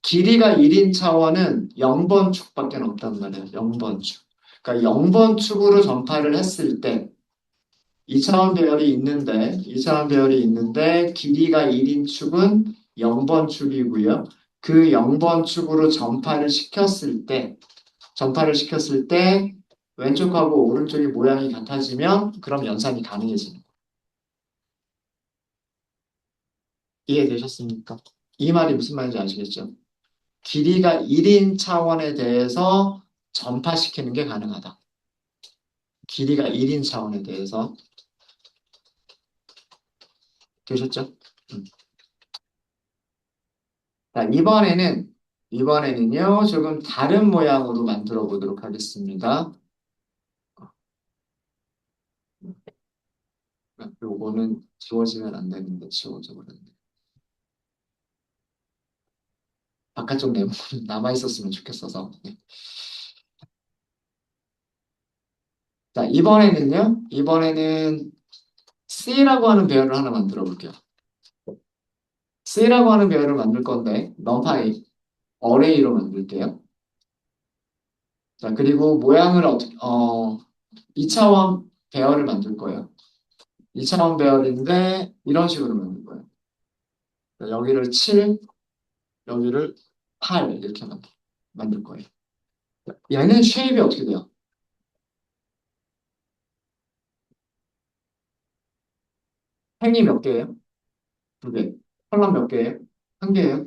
길이가 1인 차원은 0번 축밖에 없단 말이에요. 0번 축. 그러니까 0번 축으로 전파를 했을 때 2차원 배열이 있는데 길이가 1인 축은 0번 축이고요. 그 0번 축으로 전파를 시켰을 때 왼쪽하고 오른쪽이 모양이 같아지면 그럼 연산이 가능해지는 거예요. 이해되셨습니까? 이 말이 무슨 말인지 아시겠죠? 길이가 1인 차원에 대해서 전파시키는 게 가능하다. 길이가 1인 차원에 대해서 되셨죠? 음. 자, 이번에는요, 조금 다른 모양으로 만들어 보도록 하겠습니다. 요거는 지워지면 안 되는데 지워져 버렸네. 바깥쪽 네모는 남아 있었으면 좋겠어서. 네. 자, 이번에는 C라고 하는 배열을 하나 만들어 볼게요. C라고 하는 배열을 만들 건데, numpy, 어레이로 만들게요. 자, 그리고 모양을 2차원 배열을 만들 거예요. 2차원 배열인데, 이런 식으로 만들 거예요. 자, 여기를 7, 여기를 8, 이렇게 만들 거예요. 얘는 쉐입이 어떻게 돼요? 행이 몇 개예요? 두 개. 컬럼 몇 개예요? 한 개예요?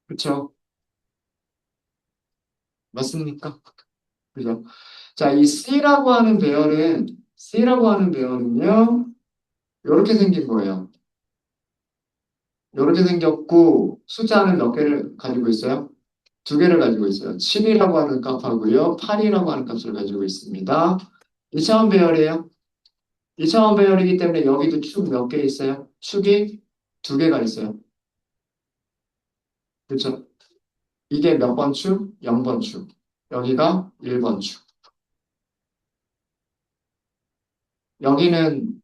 그렇죠? 맞습니까? 그죠? 자, 이 C라고 하는 배열은요, 이렇게 생긴 거예요. 이렇게 생겼고, 숫자는 몇 개를 가지고 있어요? 두 개를 가지고 있어요. 7이라고 하는 값하고요, 8이라고 하는 값을 가지고 있습니다. 2차원 배열이에요. 2차원 배열이기 때문에 여기도 축 몇 개 있어요? 축이 두 개가 있어요. 그렇죠? 이게 몇 번 축? 0번 축. 여기가 1번 축. 여기는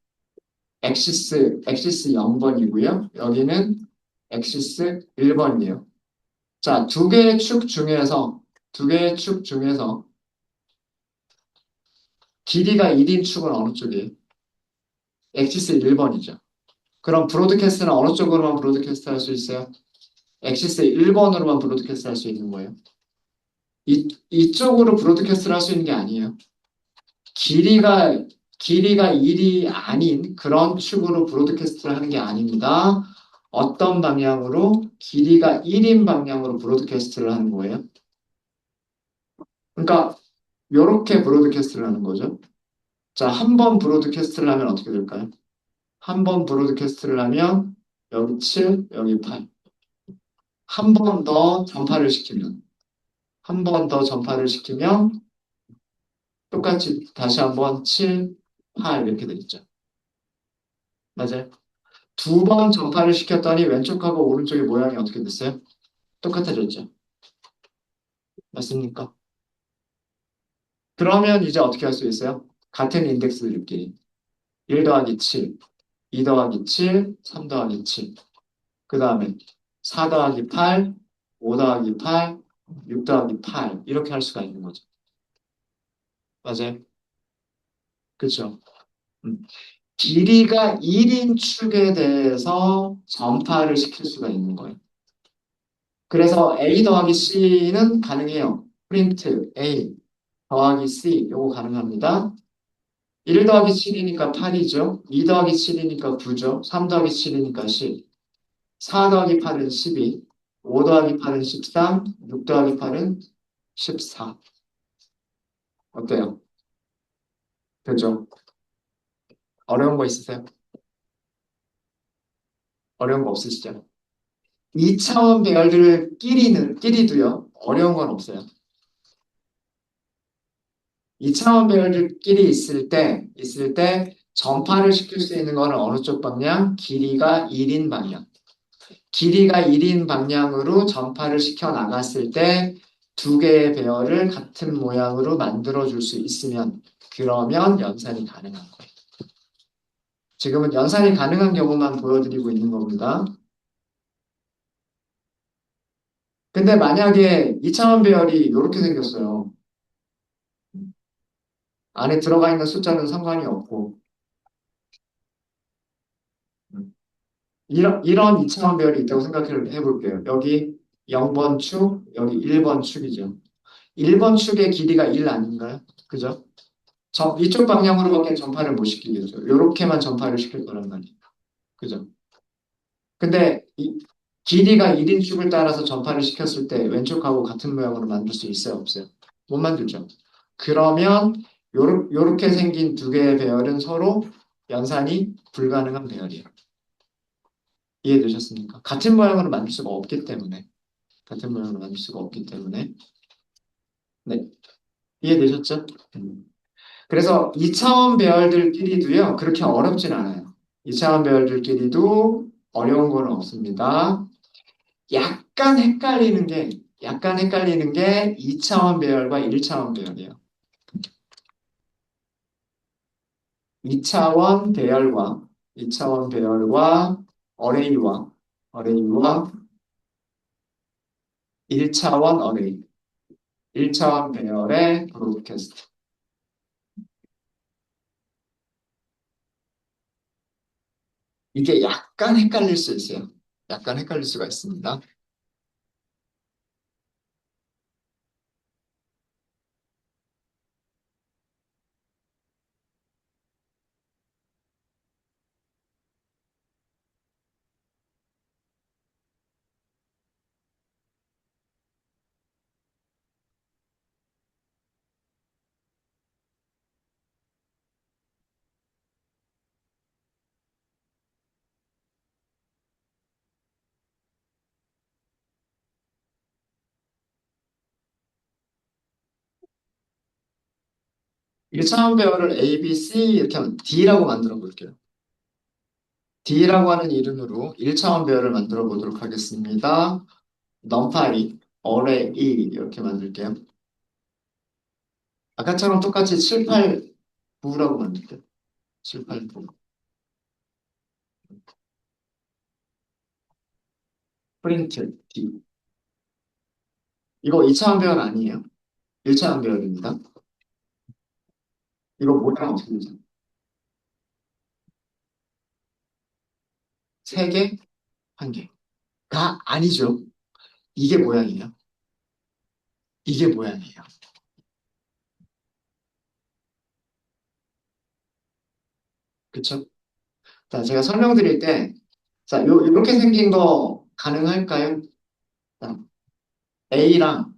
엑시스 0번이고요. 여기는 엑시스 1번이에요. 자, 두 개의 축 중에서 길이가 1인 축은 어느 쪽이에요? 엑시스 1번이죠. 그럼 브로드캐스트는 어느 쪽으로만 브로드캐스트 할 수 있어요? 엑시스 1번으로만 브로드캐스트 할 수 있는 거예요. 이쪽으로 브로드캐스트를 할 수 있는 게 아니에요. 길이가, 길이가 1이 아닌 그런 축으로 브로드캐스트를 하는 게 아닙니다. 어떤 방향으로? 길이가 1인 방향으로 브로드캐스트를 하는 거예요. 그러니까 요렇게 브로드캐스트를 하는 거죠. 자, 한 번 브로드캐스트를 하면 어떻게 될까요? 한 번 브로드캐스트를 하면 여기 7, 여기 8. 한 번 더 전파를 시키면, 한 번 더 전파를 시키면 똑같이 다시 한번 7, 8 이렇게 되겠죠. 맞아요. 두 번 전파를 시켰더니 왼쪽하고 오른쪽의 모양이 어떻게 됐어요? 똑같아졌죠. 맞습니까? 그러면 이제 어떻게 할 수 있어요? 같은 인덱스들끼리 1 더하기 7, 2 더하기 7, 3 더하기 7. 그 다음에 4 더하기 8, 5 더하기 8, 6 더하기 8 이렇게 할 수가 있는 거죠. 맞아요. 그렇죠. 음. 길이가 1인 축에 대해서 전파를 시킬 수가 있는 거예요. 그래서 A 더하기 C는 가능해요. 프린트 A 더하기 C 요거 가능합니다. 1 더하기 7이니까 8이죠. 2 더하기 7이니까 9죠. 3 더하기 7이니까 10. 4 더하기 8은 12. 5 더하기 8은 13. 6 더하기 8은 14. 어때요? 되죠? 어려운 거 있으세요? 어려운 거 없으시죠? 2차원 끼리도요. 어려운 건 없어요. 2차원 배열들끼리 있을 때 전파를 시킬 수 있는 거는 어느 쪽 방향? 길이가 1인 방향. 길이가 1인 방향으로 전파를 시켜 나갔을 때 두 개의 배열을 같은 모양으로 만들어 줄 수 있으면 그러면 연산이 가능한 거예요. 지금은 연산이 가능한 경우만 보여드리고 있는 겁니다. 근데 만약에 2차원 배열이 이렇게 생겼어요. 안에 들어가 있는 숫자는 상관이 없고 이런 2차원 배열이 있다고 생각해 볼게요. 여기 0번 축, 여기 1번 축이죠. 1번 축의 길이가 1 아닌가요? 그죠? 이쪽 방향으로밖에 전파를 못 시키겠죠. 이렇게만 전파를 시킬 거란 말이에요. 그죠? 근데 이 길이가 1인 축을 따라서 전파를 시켰을 때 왼쪽하고 같은 모양으로 만들 수 있어요? 없어요? 못 만들죠. 그러면 요렇게 생긴 두 개의 배열은 서로 연산이 불가능한 배열이에요. 이해되셨습니까? 같은 모양으로 만들 수가 없기 때문에. 같은 모양으로 만들 수가 없기 때문에. 네. 이해되셨죠? 그래서 2차원 배열들끼리도요, 그렇게 어렵진 않아요. 2차원 배열들끼리도 어려운 건 없습니다. 약간 헷갈리는 게 2차원 배열과 1차원 배열이에요. 2차원 배열과 2차원 배열과 어레이와 1차원 어레이, 1차원 배열의 브로드캐스트. 이게 약간 헷갈릴 수 있어요. 약간 헷갈릴 수가 있습니다. 1차원 배열을 A, B, C 이렇게 하면 D라고 만들어 볼게요. D라고 하는 이름으로 1차원 배열을 만들어 보도록 하겠습니다. numPy, array 이렇게 만들게요. 아까처럼 똑같이 7, 8, 9라고 만들게요. 7, 8, 9. 프린트 D. 이거 2차원 배열 아니에요. 1차원 배열입니다. 이거 모양 어떻게 되죠? 3개, 1개가 아니죠. 이게 모양이에요. 이게 모양이에요. 그쵸? 자, 제가 설명드릴 때, 자, 요렇게 생긴 거 가능할까요? 자, A랑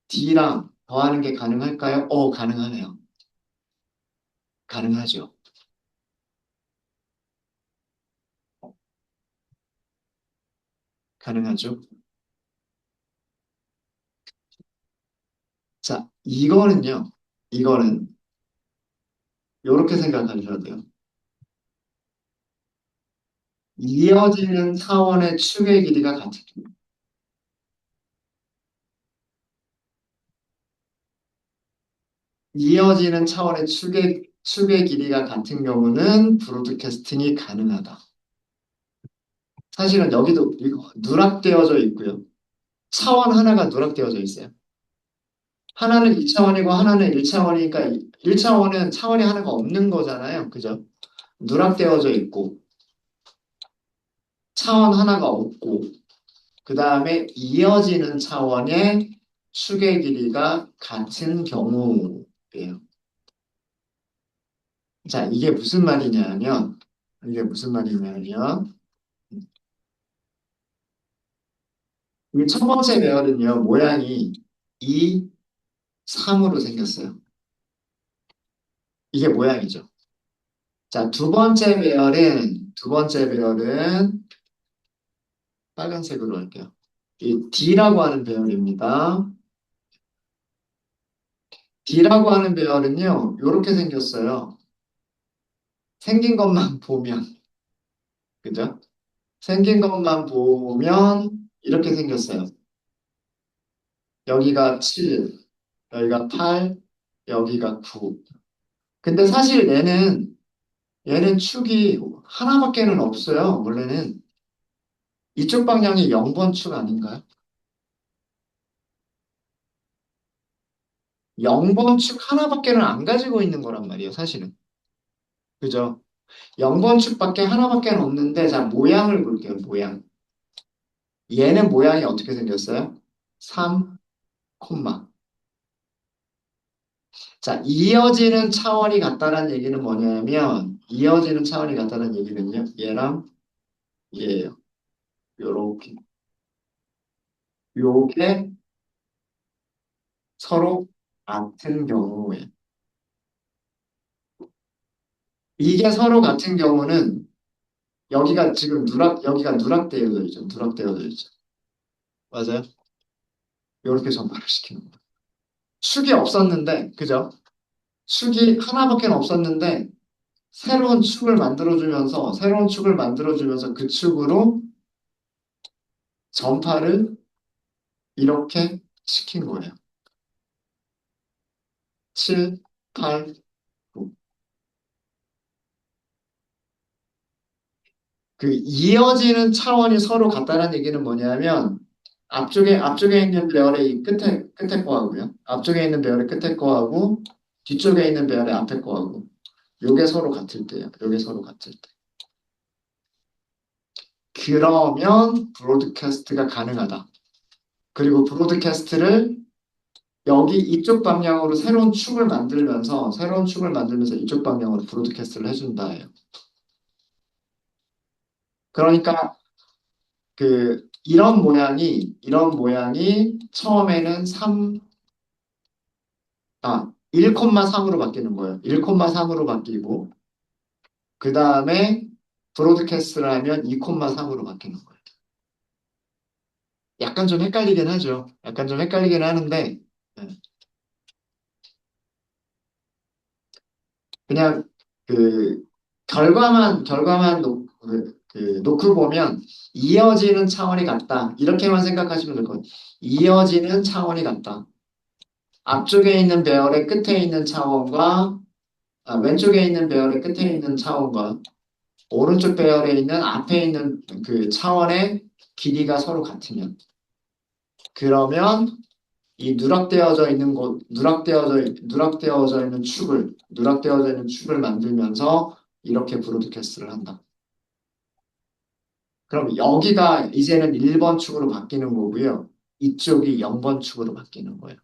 D랑 더하는 게 가능할까요? 가능하네요. 가능하죠. 가능하죠. 자, 이거는 이렇게 생각하셔야 돼요. 이어지는 차원의 축의 길이가 같은 경우. 이어지는 차원의 축의 길이가 같은 경우는 브로드캐스팅이 가능하다. 사실은 여기도 이거 누락되어져 있고요. 차원 하나가 누락되어져 있어요. 하나는 2차원이고 하나는 1차원이니까 1차원은 차원이 하나가 없는 거잖아요. 그죠? 누락되어져 있고 차원 하나가 없고 그 다음에 이어지는 차원의 축의 길이가 같은 경우예요. 자, 이게 무슨 말이냐면 이 첫 번째 배열은요, 모양이 2, 3으로 생겼어요. 이게 모양이죠. 자, 두 번째 배열은 빨간색으로 할게요. 이 D라고 하는 배열입니다. D라고 하는 배열은요, 이렇게 생겼어요. 생긴 것만 보면, 그죠? 생긴 것만 보면 이렇게 생겼어요. 여기가 7, 여기가 8, 여기가 9. 근데 사실 얘는 축이 하나밖에는 없어요. 원래는 이쪽 방향이 0번 축 아닌가요? 0번 축 하나밖에는 안 가지고 있는 거란 말이에요, 사실은. 그죠? 0번 축밖에 하나밖에 없는데, 자, 모양을 볼게요, 모양. 얘는 모양이 어떻게 생겼어요? 3, 콤마. 자, 이어지는 차원이 같다는 얘기는요, 얘랑 얘예요. 요렇게. 요게 서로 같은 경우에. 이게 서로 같은 경우는 여기가 누락되어져 있죠. 누락되어져 있죠. 맞아요? 요렇게 전파를 시키는 거예요. 축이 없었는데, 그죠? 축이 하나밖에 없었는데, 새로운 축을 만들어주면서 그 축으로 전파를 이렇게 시킨 거예요. 7, 8, 9. 그 이어지는 차원이 서로 같다는 얘기는 뭐냐면, 앞쪽에 있는 배열의 이 끝에 거하고요. 앞쪽에 있는 배열의 끝에 거하고, 뒤쪽에 있는 배열의 앞에 거하고, 요게 서로 같을 때요. 요게 서로 같을 때. 그러면 브로드캐스트가 가능하다. 그리고 브로드캐스트를 여기 이쪽 방향으로 새로운 축을 만들면서 이쪽 방향으로 브로드캐스트를 해준다예요. 그러니까 이런 모양이 처음에는 1,3으로 바뀌는 거예요. 1,3으로 바뀌고 그 다음에 브로드캐스트를 하면 2,3으로 바뀌는 거예요. 약간 좀 헷갈리긴 하죠. 약간 좀 헷갈리긴 하는데 네. 그냥 그 결과만 놓고 보면 이어지는 차원이 같다. 이렇게만 생각하시면 될 것 같아요. 이어지는 차원이 같다. 앞쪽에 있는 배열의 끝에 있는 차원과 왼쪽에 있는 배열의 끝에 있는 차원과 오른쪽 배열에 있는 앞에 있는 그 차원의 길이가 서로 같으면 그러면 이 누락되어져 있는 축을 만들면서 이렇게 브로드캐스트를 한다. 그럼 여기가 이제는 1번 축으로 바뀌는 거고요. 이쪽이 0번 축으로 바뀌는 거예요.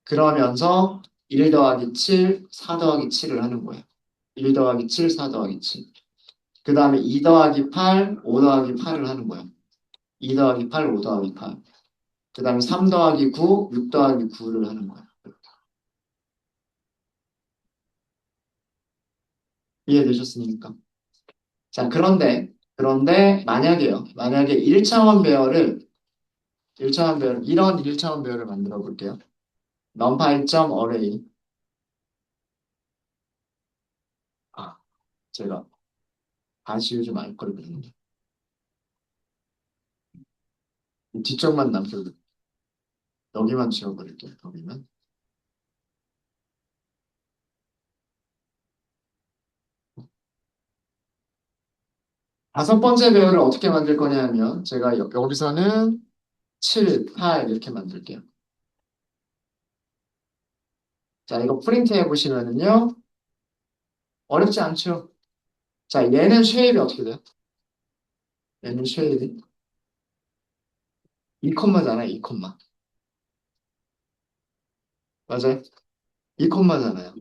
그러면서 1 더하기 7, 4 더하기 7을 하는 거예요. 1 더하기 7, 4 더하기 7. 그 다음에 2 더하기 8, 5 더하기 8을 하는 거예요. 2 더하기 8, 5 더하기 8. 그 다음에 3 더하기 9, 6 더하기 9를 하는 거예요. 이해되셨습니까? 자, 그런데 만약에 1차원 배열, 이런 1차원 배열을 만들어 볼게요. numPy array. 아, 제가 다 지우지 말 걸 그랬는데. 뒤쪽만 남겨도 여기만 지워버릴게요. 여기만. 다섯 번째 배열을 어떻게 만들 거냐면 제가 여기서는 7, 8 이렇게 만들게요. 자, 이거 프린트 해보시면은요. 어렵지 않죠? 자, 얘는 쉐입이 어떻게 돼요? 얘는 쉐입이 2콤마잖아요. 2콤마. 맞아요? 2콤마잖아요.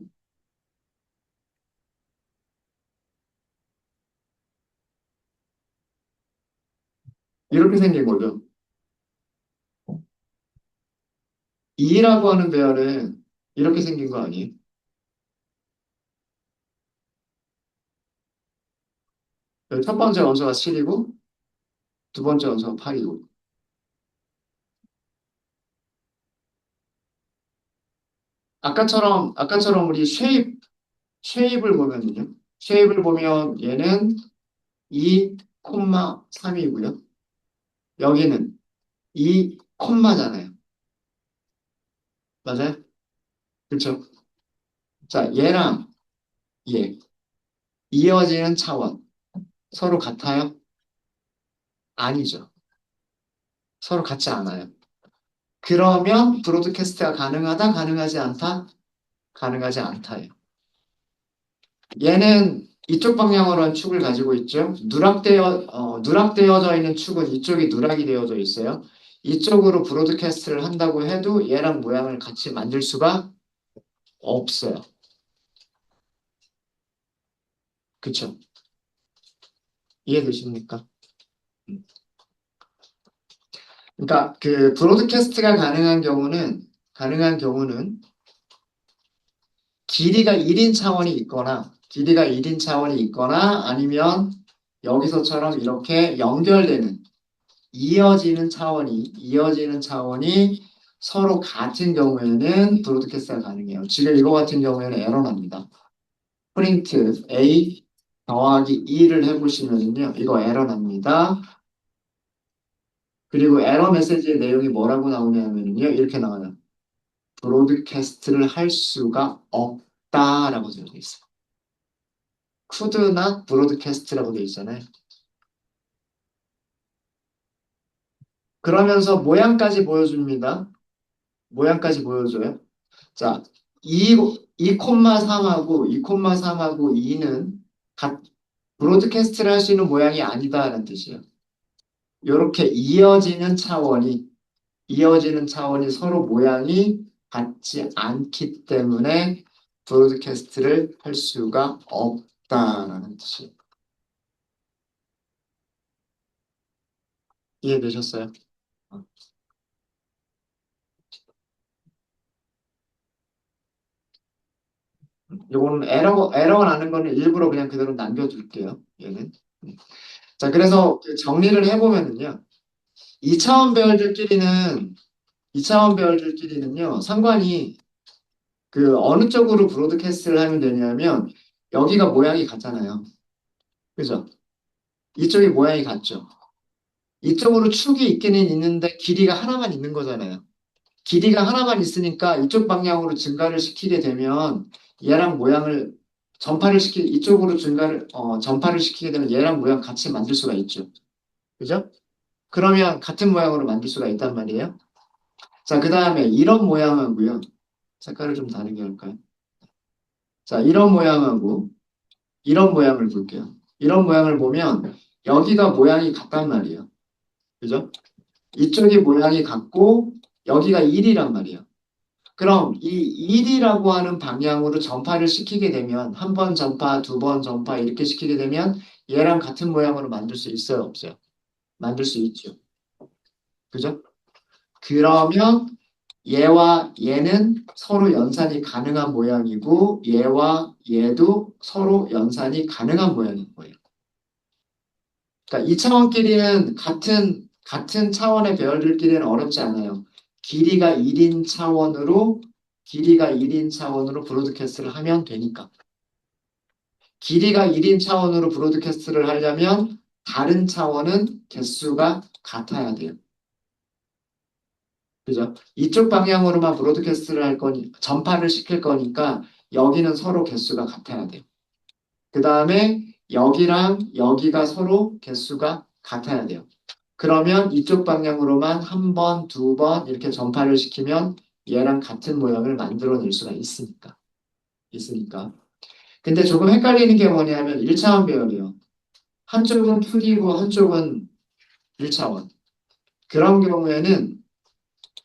이렇게 생긴 거죠. 2라고 하는 배열은 이렇게 생긴 거 아니에요? 첫 번째 원소가 7이고 두 번째 원소가 8이고 아까처럼 우리 쉐입을 보면은요. 쉐입을 보면 얘는 2, 3이고요. 여기는 2, 콤마잖아요. 맞아요? 그렇죠? 자, 얘랑 얘 이어지는 차원 서로 같아요? 아니죠. 서로 같지 않아요. 그러면 브로드캐스트가 가능하다, 가능하지 않다? 가능하지 않다예요. 얘는 이쪽 방향으로 한 축을 가지고 있죠. 누락되어져 있는 축은 이쪽이 누락이 되어져 있어요. 이쪽으로 브로드캐스트를 한다고 해도 얘랑 모양을 같이 만들 수가 없어요. 그쵸? 이해되십니까? 음. 그러니까 그 브로드캐스트가 가능한 경우는 길이가 1인 차원이 있거나 아니면 여기서처럼 이렇게 이어지는 차원이 서로 같은 경우에는 브로드캐스트가 가능해요. 지금 이거 같은 경우에는 에러 납니다. 프린트 A 더하기 2를 해보시면요. 이거 에러 납니다. 그리고 에러 메시지의 내용이 뭐라고 나오냐면요. 이렇게 나와요. 브로드캐스트를 할 수가 없다라고 되어 있어요. could not broadcast라고 되어 있잖아요. 그러면서 모양까지 보여줍니다. 모양까지 보여줘요. 자, 2,3하고 2는 브로드캐스트를 할 수 있는 모양이 아니다라는 뜻이에요. 이렇게 이어지는 차원이 서로 모양이 같지 않기 때문에 브로드캐스트를 할 수가 없다라는 뜻이에요. 이해되셨어요? 요거는 에러가 나는 거는 일부러 그냥 그대로 남겨둘게요. 얘는. 자, 그래서 그 정리를 해보면은요. 2차원 배열들끼리는, 2차원 배열들끼리는요, 상관이 그 어느 쪽으로 브로드캐스트를 하면 되냐면, 여기가 모양이 같잖아요. 그죠? 이쪽이 모양이 같죠? 이쪽으로 축이 있기는 있는데, 길이가 하나만 있는 거잖아요. 길이가 하나만 있으니까 이쪽 방향으로 증가를 시키게 되면, 얘랑 모양을 전파를 시키게 되면 얘랑 모양 같이 만들 수가 있죠. 그죠? 그러면 같은 모양으로 만들 수가 있단 말이에요. 자, 그 다음에 이런 모양하고요. 색깔을 좀 다르게 할까요? 자, 이런 모양하고 이런 모양을 볼게요. 이런 모양을 보면 여기가 모양이 같단 말이에요. 그죠? 이쪽이 모양이 같고 여기가 1이란 말이에요. 그럼 이 1이라고 하는 방향으로 전파를 시키게 되면 한 번 전파, 두 번 전파 이렇게 시키게 되면 얘랑 같은 모양으로 만들 수 있어요, 없어요? 만들 수 있죠. 그죠? 그러면 얘와 얘는 서로 연산이 가능한 모양이고 얘와 얘도 서로 연산이 가능한 모양인 거예요. 그러니까 2차원끼리는 같은 차원의 배열들끼리는 어렵지 않아요. 길이가 1인 차원으로 길이가 1인 차원으로 브로드캐스트를 하면 되니까. 길이가 1인 차원으로 브로드캐스트를 하려면 다른 차원은 개수가 같아야 돼요. 그죠? 이쪽 방향으로만 브로드캐스트를 할 거니, 전파를 시킬 거니까 여기는 서로 개수가 같아야 돼요. 그 다음에 여기랑 여기가 서로 개수가 같아야 돼요. 그러면 이쪽 방향으로만 한 번, 두 번 이렇게 전파를 시키면 얘랑 같은 모양을 만들어낼 수가 있으니까. 있으니까. 근데 조금 헷갈리는 게 뭐냐면 1차원 배열이에요. 한쪽은 2D고 한쪽은 1차원. 그런 경우에는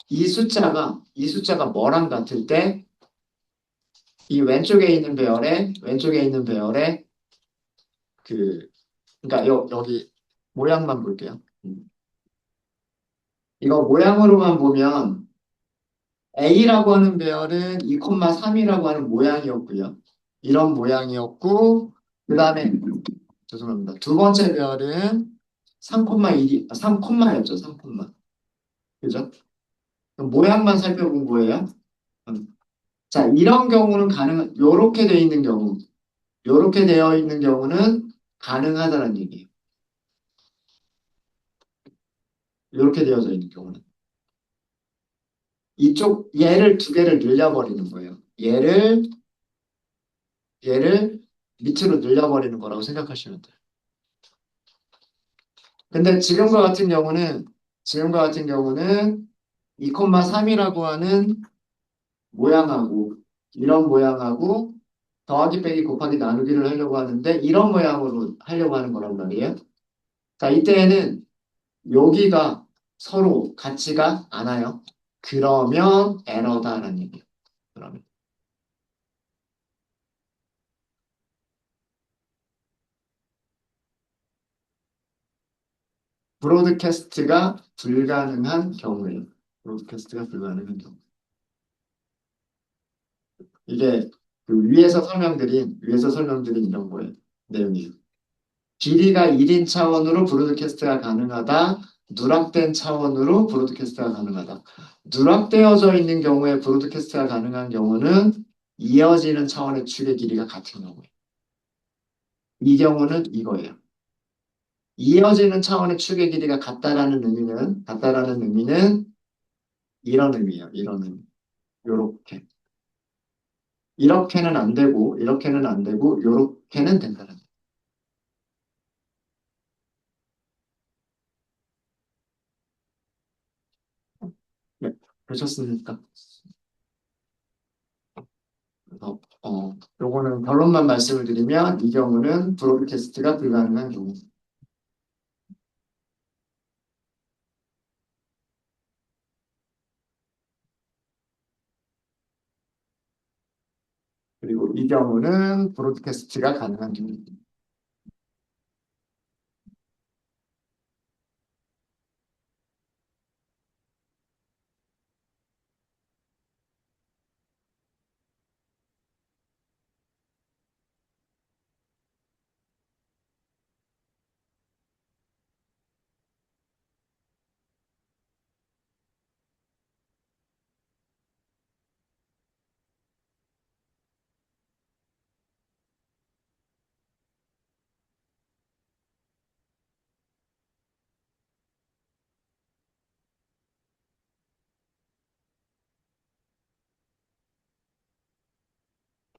이 숫자가 뭐랑 같을 때 이 왼쪽에 있는 배열에 그 그러니까 여기 모양만 볼게요. 이거 모양으로만 보면 A라고 하는 배열은 2,3이라고 하는 모양이었고요. 이런 모양이었고 그다음에 죄송합니다. 두 번째 배열은 3,1이 3,였죠. 3,. 그죠? 그럼 모양만 살펴본 거예요. 음. 자, 이런 경우는 요렇게 돼 있는 경우, 요렇게 되어 있는 경우는 가능하다는 얘기예요. 요렇게 되어져 있는 경우는. 얘를 두 개를 늘려버리는 거예요. 얘를 밑으로 늘려버리는 거라고 생각하시면 돼요. 근데 지금과 같은 경우는 2,3이라고 하는 모양하고 이런 모양하고 더하기 빼기 곱하기 나누기를 하려고 하는데 이런 모양으로 하려고 하는 거란 말이에요. 자, 이때에는 여기가 서로 같지가 않아요. 그러면 에러다라는 얘기예요. 그러면 브로드캐스트가 불가능한 경우에요. 브로드캐스트가 불가능한 경우. 이게 그 위에서 설명드린 이런 거예요. 내용이에요. 길이가 1인 차원으로 브로드캐스트가 가능하다. 누락된 차원으로 브로드캐스트가 가능하다. 누락되어져 있는 경우에 브로드캐스트가 가능한 경우는 이어지는 차원의 축의 길이가 같은 경우예요. 이 경우는 이거예요. 이어지는 차원의 축의 길이가 같다라는 의미는 이런 의미예요. 이런 의미. 요렇게. 이렇게는 안 되고, 이렇게는 안 되고, 요렇게는 된다는 의미. 네, 그러셨습니까? 그래서 요거는 결론만 말씀을 드리면 이 경우는 브로드캐스트가 불가능한 경우. 그리고 이 경우는 브로드캐스트가 가능한 경우.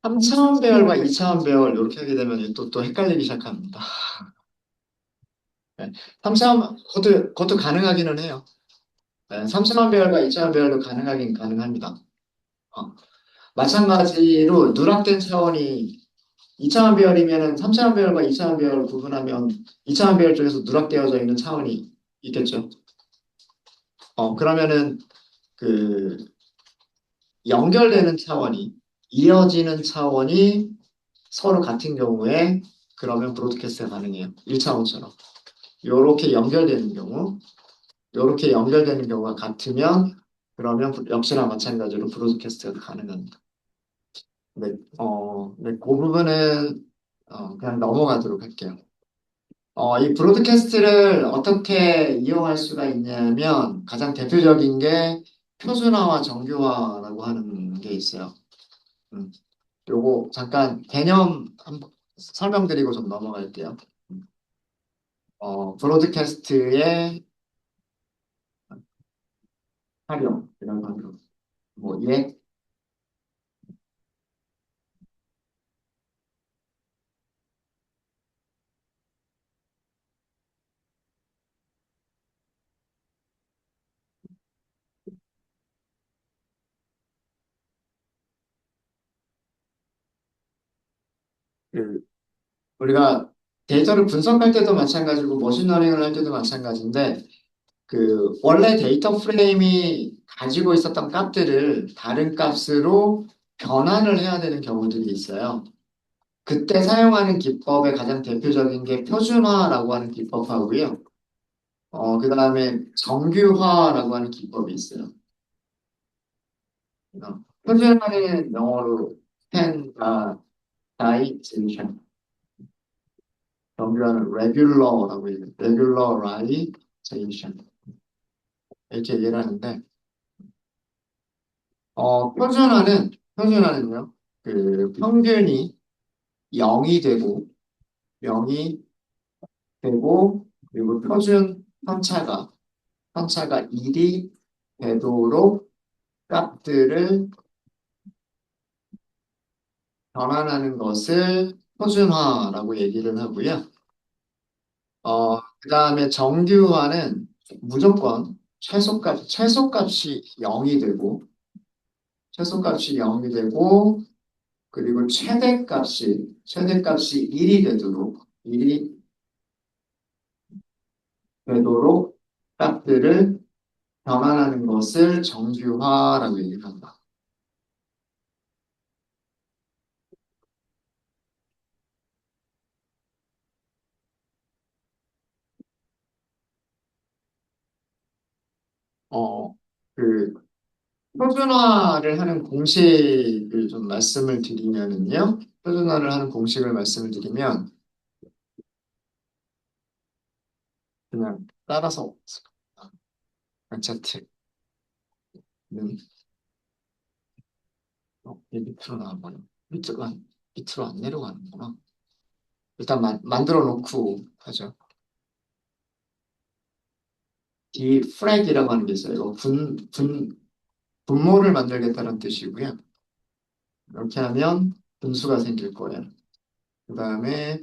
삼차원 배열과 2차원 배열 이렇게 하게 되면 또 헷갈리기 시작합니다. 네, 3차원 그것도 가능하기는 해요. 네, 3차원 배열과 2차원 배열도 가능하긴 가능합니다. 어, 마찬가지로 누락된 차원이 2차원 배열이면은 3차원 배열과 2차원 배열을 구분하면 2차원 배열 쪽에서 누락되어져 있는 차원이 있겠죠. 그러면은 그 연결되는 차원이 이어지는 차원이 서로 같은 경우에 그러면 브로드캐스트가 가능해요. 1차원처럼. 요렇게 연결되는 경우가 같으면 그러면 역시나 마찬가지로 브로드캐스트가 가능합니다. 그 부분은 그냥 넘어가도록 할게요. 이 브로드캐스트를 어떻게 이용할 수가 있냐면 가장 대표적인 게 표준화와 정규화라고 하는 게 있어요. 음, 요거 잠깐 개념 한번 설명드리고 좀 넘어갈게요. 브로드캐스트의 활용, 이런 거뭐 예, 그 우리가 데이터를 분석할 때도 마찬가지고 머신러닝을 할 때도 마찬가지인데 원래 데이터 프레임이 가지고 있었던 값들을 다른 값으로 변환을 해야 되는 경우들이 있어요. 그때 사용하는 기법의 가장 대표적인 게 표준화라고 하는 기법하고요. 그 다음에 정규화라고 하는 기법이 있어요. 표준화는 영어로 standardization, 정규화는 regular라고 해요. regularization 이렇게 얘기를 하는데 표준화는요. 평균이 0이 되고 0이 되고 그리고 표준 편차가 1이 되도록 값들을 변환하는 것을 표준화라고 얘기를 하고요. 그다음에 정규화는 무조건 최소값이 0이 되고 최소값이 0이 되고 그리고 최대값이 1이 되도록 값들을 변환하는 것을 정규화라고 얘기를 한다. 어, 그 표준화를 하는 공식을 좀 말씀을 드리면은요. 표준화를 하는 공식을 말씀을 드리면 그냥 따라서 Z는 이 밑으로 나가거나 밑으로 안 내려가는구나. 일단 만들어 놓고 하죠. defrag이라고 하는 게 있어요. 이거 분모를 만들겠다는 뜻이고요. 이렇게 하면 분수가 생길 거예요. 그 다음에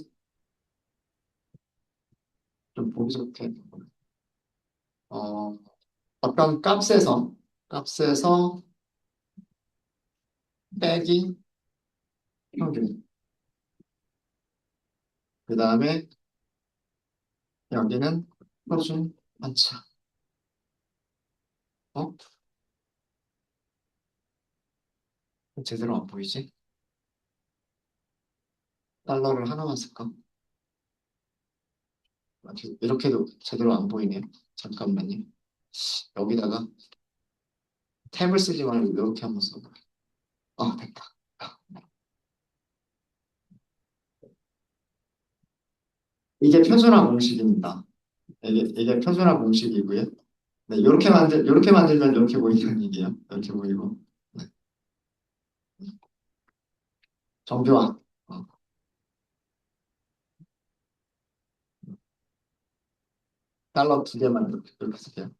좀 보기 좋게 어, 어떤 값에서 빼기 평균. 그 다음에 여기는 표준 편차. 어? 제대로 안 보이지? 달러를 하나만 쓸까? 이렇게도 제대로 안 보이네요. 잠깐만요. 여기다가 탭을 쓰지 말고 이렇게 한번 써봐. 됐다. 이게 표준화 공식입니다. 이게 표준화 공식이고요. 네, 이렇게 만들면 이렇게 보이는 얘기예요. 이렇게 보이고. 네, 정교화. 어, 달러 두 개만 이렇게 쓸게요.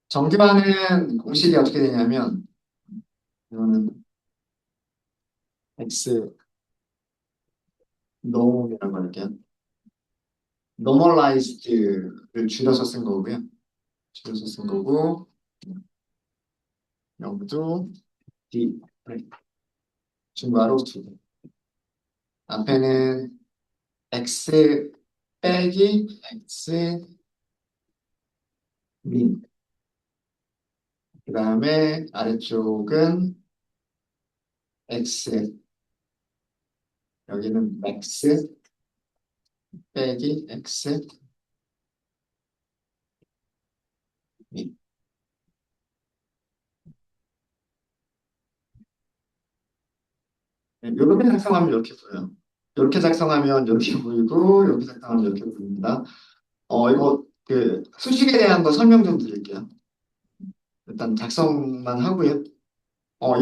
정교화는 공식이 어떻게 되냐면, 이거는 X norm이라고 할게요. normalized를 줄여서 쓴 거고요. 줄여서 쓴 거고, 여기도 D, 중괄호 두 개. 앞에는 X 빼기 X 민. 그 다음에 아래쪽은 X, 여기는 max 빼기 X 민. 이렇게 작성하면 이렇게 보여요. 이렇게 작성하면 이렇게 보이고, 이렇게 작성하면 이렇게 보입니다. 이거 그 수식에 대한 거 설명 좀 드릴게요. 일단 작성만 하고요.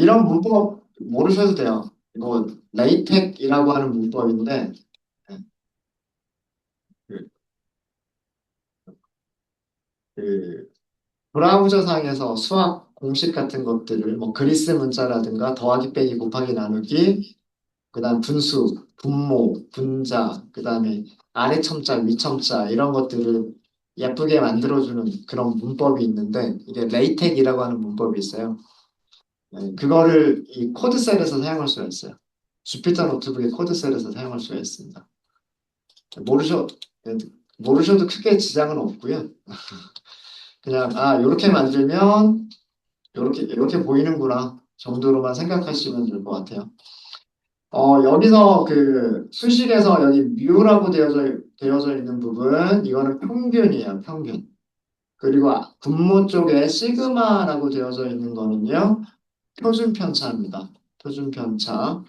이런 문법 모르셔도 돼요. 이거 레이텍이라고 하는 문법인데, 네, 그, 그 브라우저 상에서 수학 공식 같은 것들을 뭐 그리스 문자라든가 더하기 빼기 곱하기 나누기, 그다음 분수, 분모, 분자, 그다음에 아래 첨자, 위 첨자 이런 것들을 예쁘게 만들어주는 그런 문법이 있는데 이게 레이텍이라고 하는 문법이 있어요. 네, 그거를 이 코드셀에서 사용할 수가 있어요. 주피터 노트북의 코드셀에서 사용할 수가 있습니다. 모르셔, 모르셔도 크게 지장은 없고요. 그냥 이렇게 만들면 이렇게 보이는구나 정도로만 생각하시면 될 것 같아요. 여기서 그 수식에서 여기 뮤라고 되어져 있는 부분, 이거는 평균이에요, 평균. 그리고 분모 쪽에 시그마라고 되어져 있는 거는요, 표준 편차입니다. 표준 편차.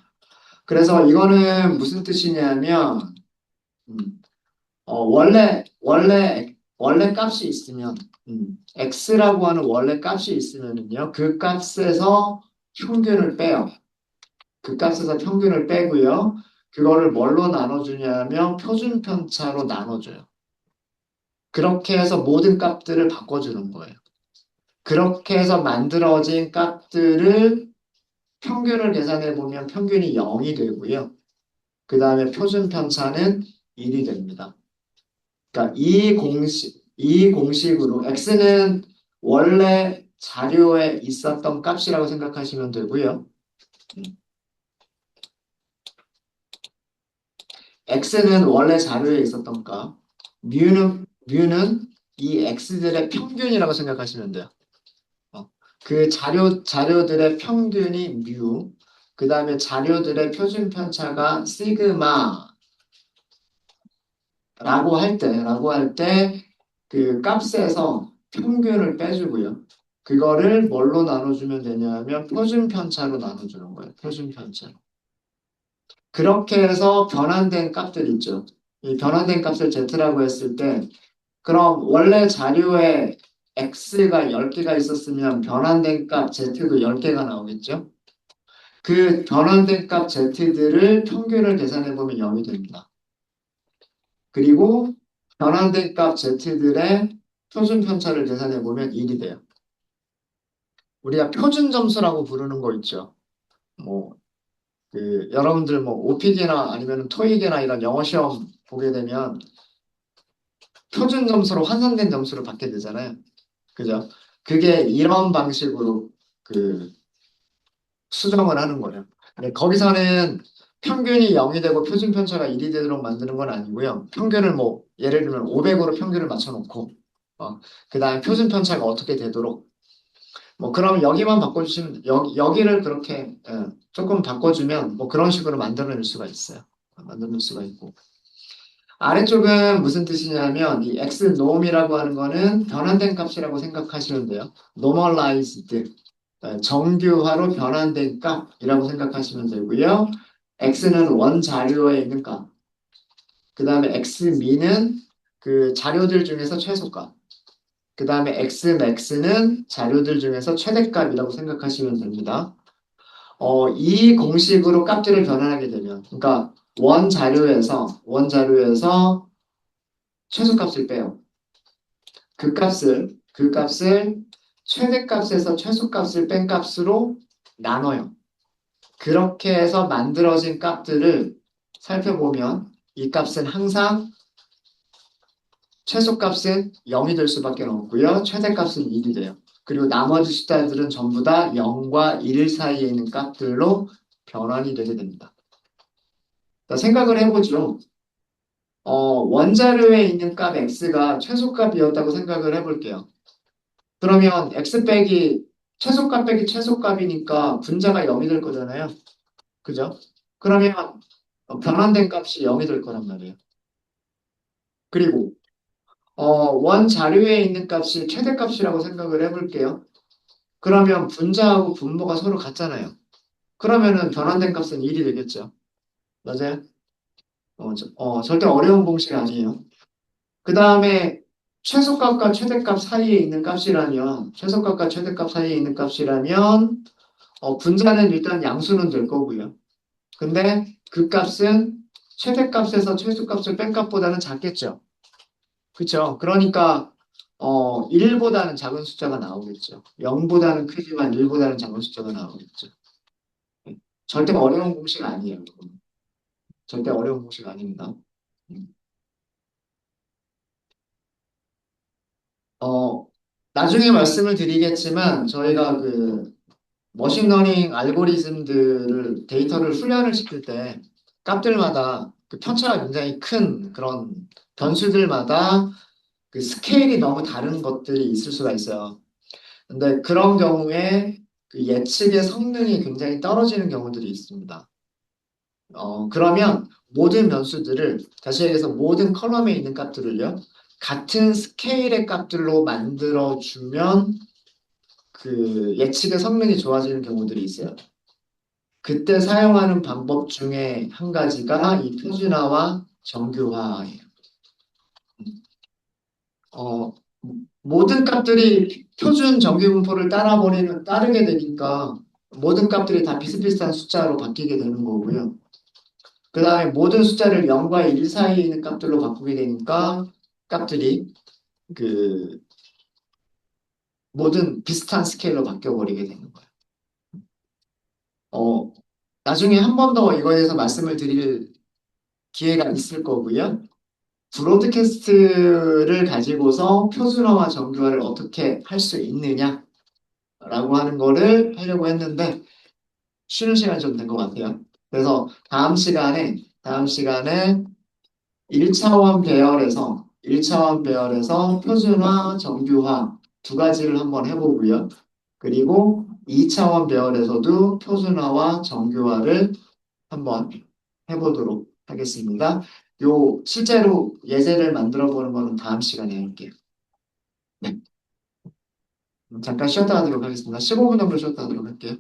그래서 이거는 무슨 뜻이냐면, 음, 원래 값이 있으면, x라고 하는 원래 값이 있으면은요, 그 값에서 평균을 빼요. 그 값에서 평균을 빼고요. 그거를 뭘로 나눠주냐면 표준 편차로 나눠줘요. 그렇게 해서 모든 값들을 바꿔주는 거예요. 그렇게 해서 만들어진 값들을 평균을 계산해 보면 평균이 0이 되고요. 그 다음에 표준 편차는 1이 됩니다. 그러니까 이 공식으로 x는 원래 자료에 있었던 값이라고 생각하시면 되고요. x는 원래 자료에 있었던 값, 뮤는 이 x들의 평균이라고 생각하시면 돼요. 그 자료들의 평균이 뮤, 그 다음에 자료들의 표준 편차가 시그마라고 할 때, 그 값에서 평균을 빼주고요. 그거를 뭘로 나눠주면 되냐면 표준 편차로 나눠주는 거예요. 표준 편차. 그렇게 해서 변환된 값들 있죠. 이 변환된 값을 z라고 했을 때 그럼 원래 자료에 x가 10개가 있었으면 변환된 값 z도 10개가 나오겠죠? 그 변환된 값 z들을 평균을 계산해 보면 0이 됩니다. 그리고 변환된 값 z들의 표준 편차를 계산해 보면 1이 돼요. 우리가 표준 점수라고 부르는 거 있죠. 뭐 여러분들 뭐 오픽이나 아니면 토익이나 이런 영어 시험 보게 되면 표준 점수로 환산된 점수를 받게 되잖아요. 그죠? 그게 이런 방식으로 그 수정을 하는 거예요. 근데 거기서는 평균이 0이 되고 표준 편차가 1이 되도록 만드는 건 아니고요. 평균을 뭐 예를 들면 500으로 평균을 맞춰놓고 그다음에 표준 편차가 어떻게 되도록 뭐 그럼 여기만 바꿔주시면 여기를 그렇게 조금 바꿔주면 뭐 그런 식으로 만들어낼 수가 있어요. 만들어낼 수가 있고 아래쪽은 무슨 뜻이냐면 이 x norm이라고 하는 거는 변환된 값이라고 생각하시면 돼요. normalized 정규화로 변환된 값이라고 생각하시면 되고요. x는 원 자료에 있는 값. 그 다음에 x민은 그 자료들 중에서 최소값. 그 다음에 xmax는 자료들 중에서 최대값이라고 생각하시면 됩니다. 이 공식으로 값들을 변환하게 되면, 그러니까 원 자료에서 최소값을 빼요. 그 값을 최대값에서 최소값을 뺀 값으로 나눠요. 그렇게 해서 만들어진 값들을 살펴보면 이 값은 항상 최소값은 0이 될 수밖에 없고요. 최대값은 1이 돼요. 그리고 나머지 숫자들은 전부 다 0과 1 사이에 있는 값들로 변환이 되게 됩니다. 자, 생각을 해보죠. 원자료에 있는 값 x가 최소값이었다고 생각을 해볼게요. 그러면 x 빼기 최소값 빼기 최소값이니까 분자가 0이 될 거잖아요. 그죠? 그러면 변환된 값이 0이 될 거란 말이에요. 그리고 원 자료에 있는 값이 최대값이라고 생각을 해볼게요. 그러면 분자하고 분모가 서로 같잖아요. 그러면은 변환된 값은 1이 되겠죠. 맞아요? 절대 어려운 공식 아니에요. 그 다음에 최소값과 최대값 사이에 있는 값이라면, 최소값과 최대값 사이에 있는 값이라면, 분자는 일단 양수는 될 거고요. 근데 그 값은 최대값에서 최소값을 뺀 값보다는 작겠죠. 그쵸? 그러니까, 1보다는 작은 숫자가 나오겠죠. 0보다는 크지만 1보다는 작은 숫자가 나오겠죠. 절대 어려운 공식 아니에요. 이건. 절대 어려운 공식 아닙니다. 음. 어, 나중에 말씀을 드리겠지만, 저희가 그 머신러닝 알고리즘들을 데이터를 훈련을 시킬 때 값들마다 그 편차가 굉장히 큰 그런 변수들마다 그 스케일이 너무 다른 것들이 있을 수가 있어요. 근데 그런 경우에 그 예측의 성능이 굉장히 떨어지는 경우들이 있습니다. 그러면 모든 변수들을 다시 얘기해서 모든 컬럼에 있는 값들을요 같은 스케일의 값들로 만들어 주면 그 예측의 성능이 좋아지는 경우들이 있어요. 그때 사용하는 방법 중에 한 가지가 이 표준화와 정규화예요. 어, 모든 값들이 표준 정규분포를 따르게 되니까 모든 값들이 다 비슷비슷한 숫자로 바뀌게 되는 거고요. 그 다음에 모든 숫자를 0과 1 사이에 있는 값들로 바꾸게 되니까 값들이 그 모든 비슷한 스케일로 바뀌어 버리게 되는 거예요. 어, 나중에 한 번 더 이거에 대해서 말씀을 드릴 기회가 있을 거고요. 브로드캐스트를 가지고서 표준어와 정규어를 어떻게 할 수 있느냐라고 하는 거를 하려고 했는데 쉬는 시간이 좀 된 것 같아요. 그래서 다음 시간에 1차원 배열에서 표준화, 정규화 두 가지를 한번 해보고요. 그리고 2차원 배열에서도 표준화와 정규화를 한번 해보도록 하겠습니다. 실제로 예제를 만들어 보는 거는 다음 시간에 할게요. 네. 잠깐 쉬었다 하도록 하겠습니다. 15분 정도 쉬었다 하도록 할게요.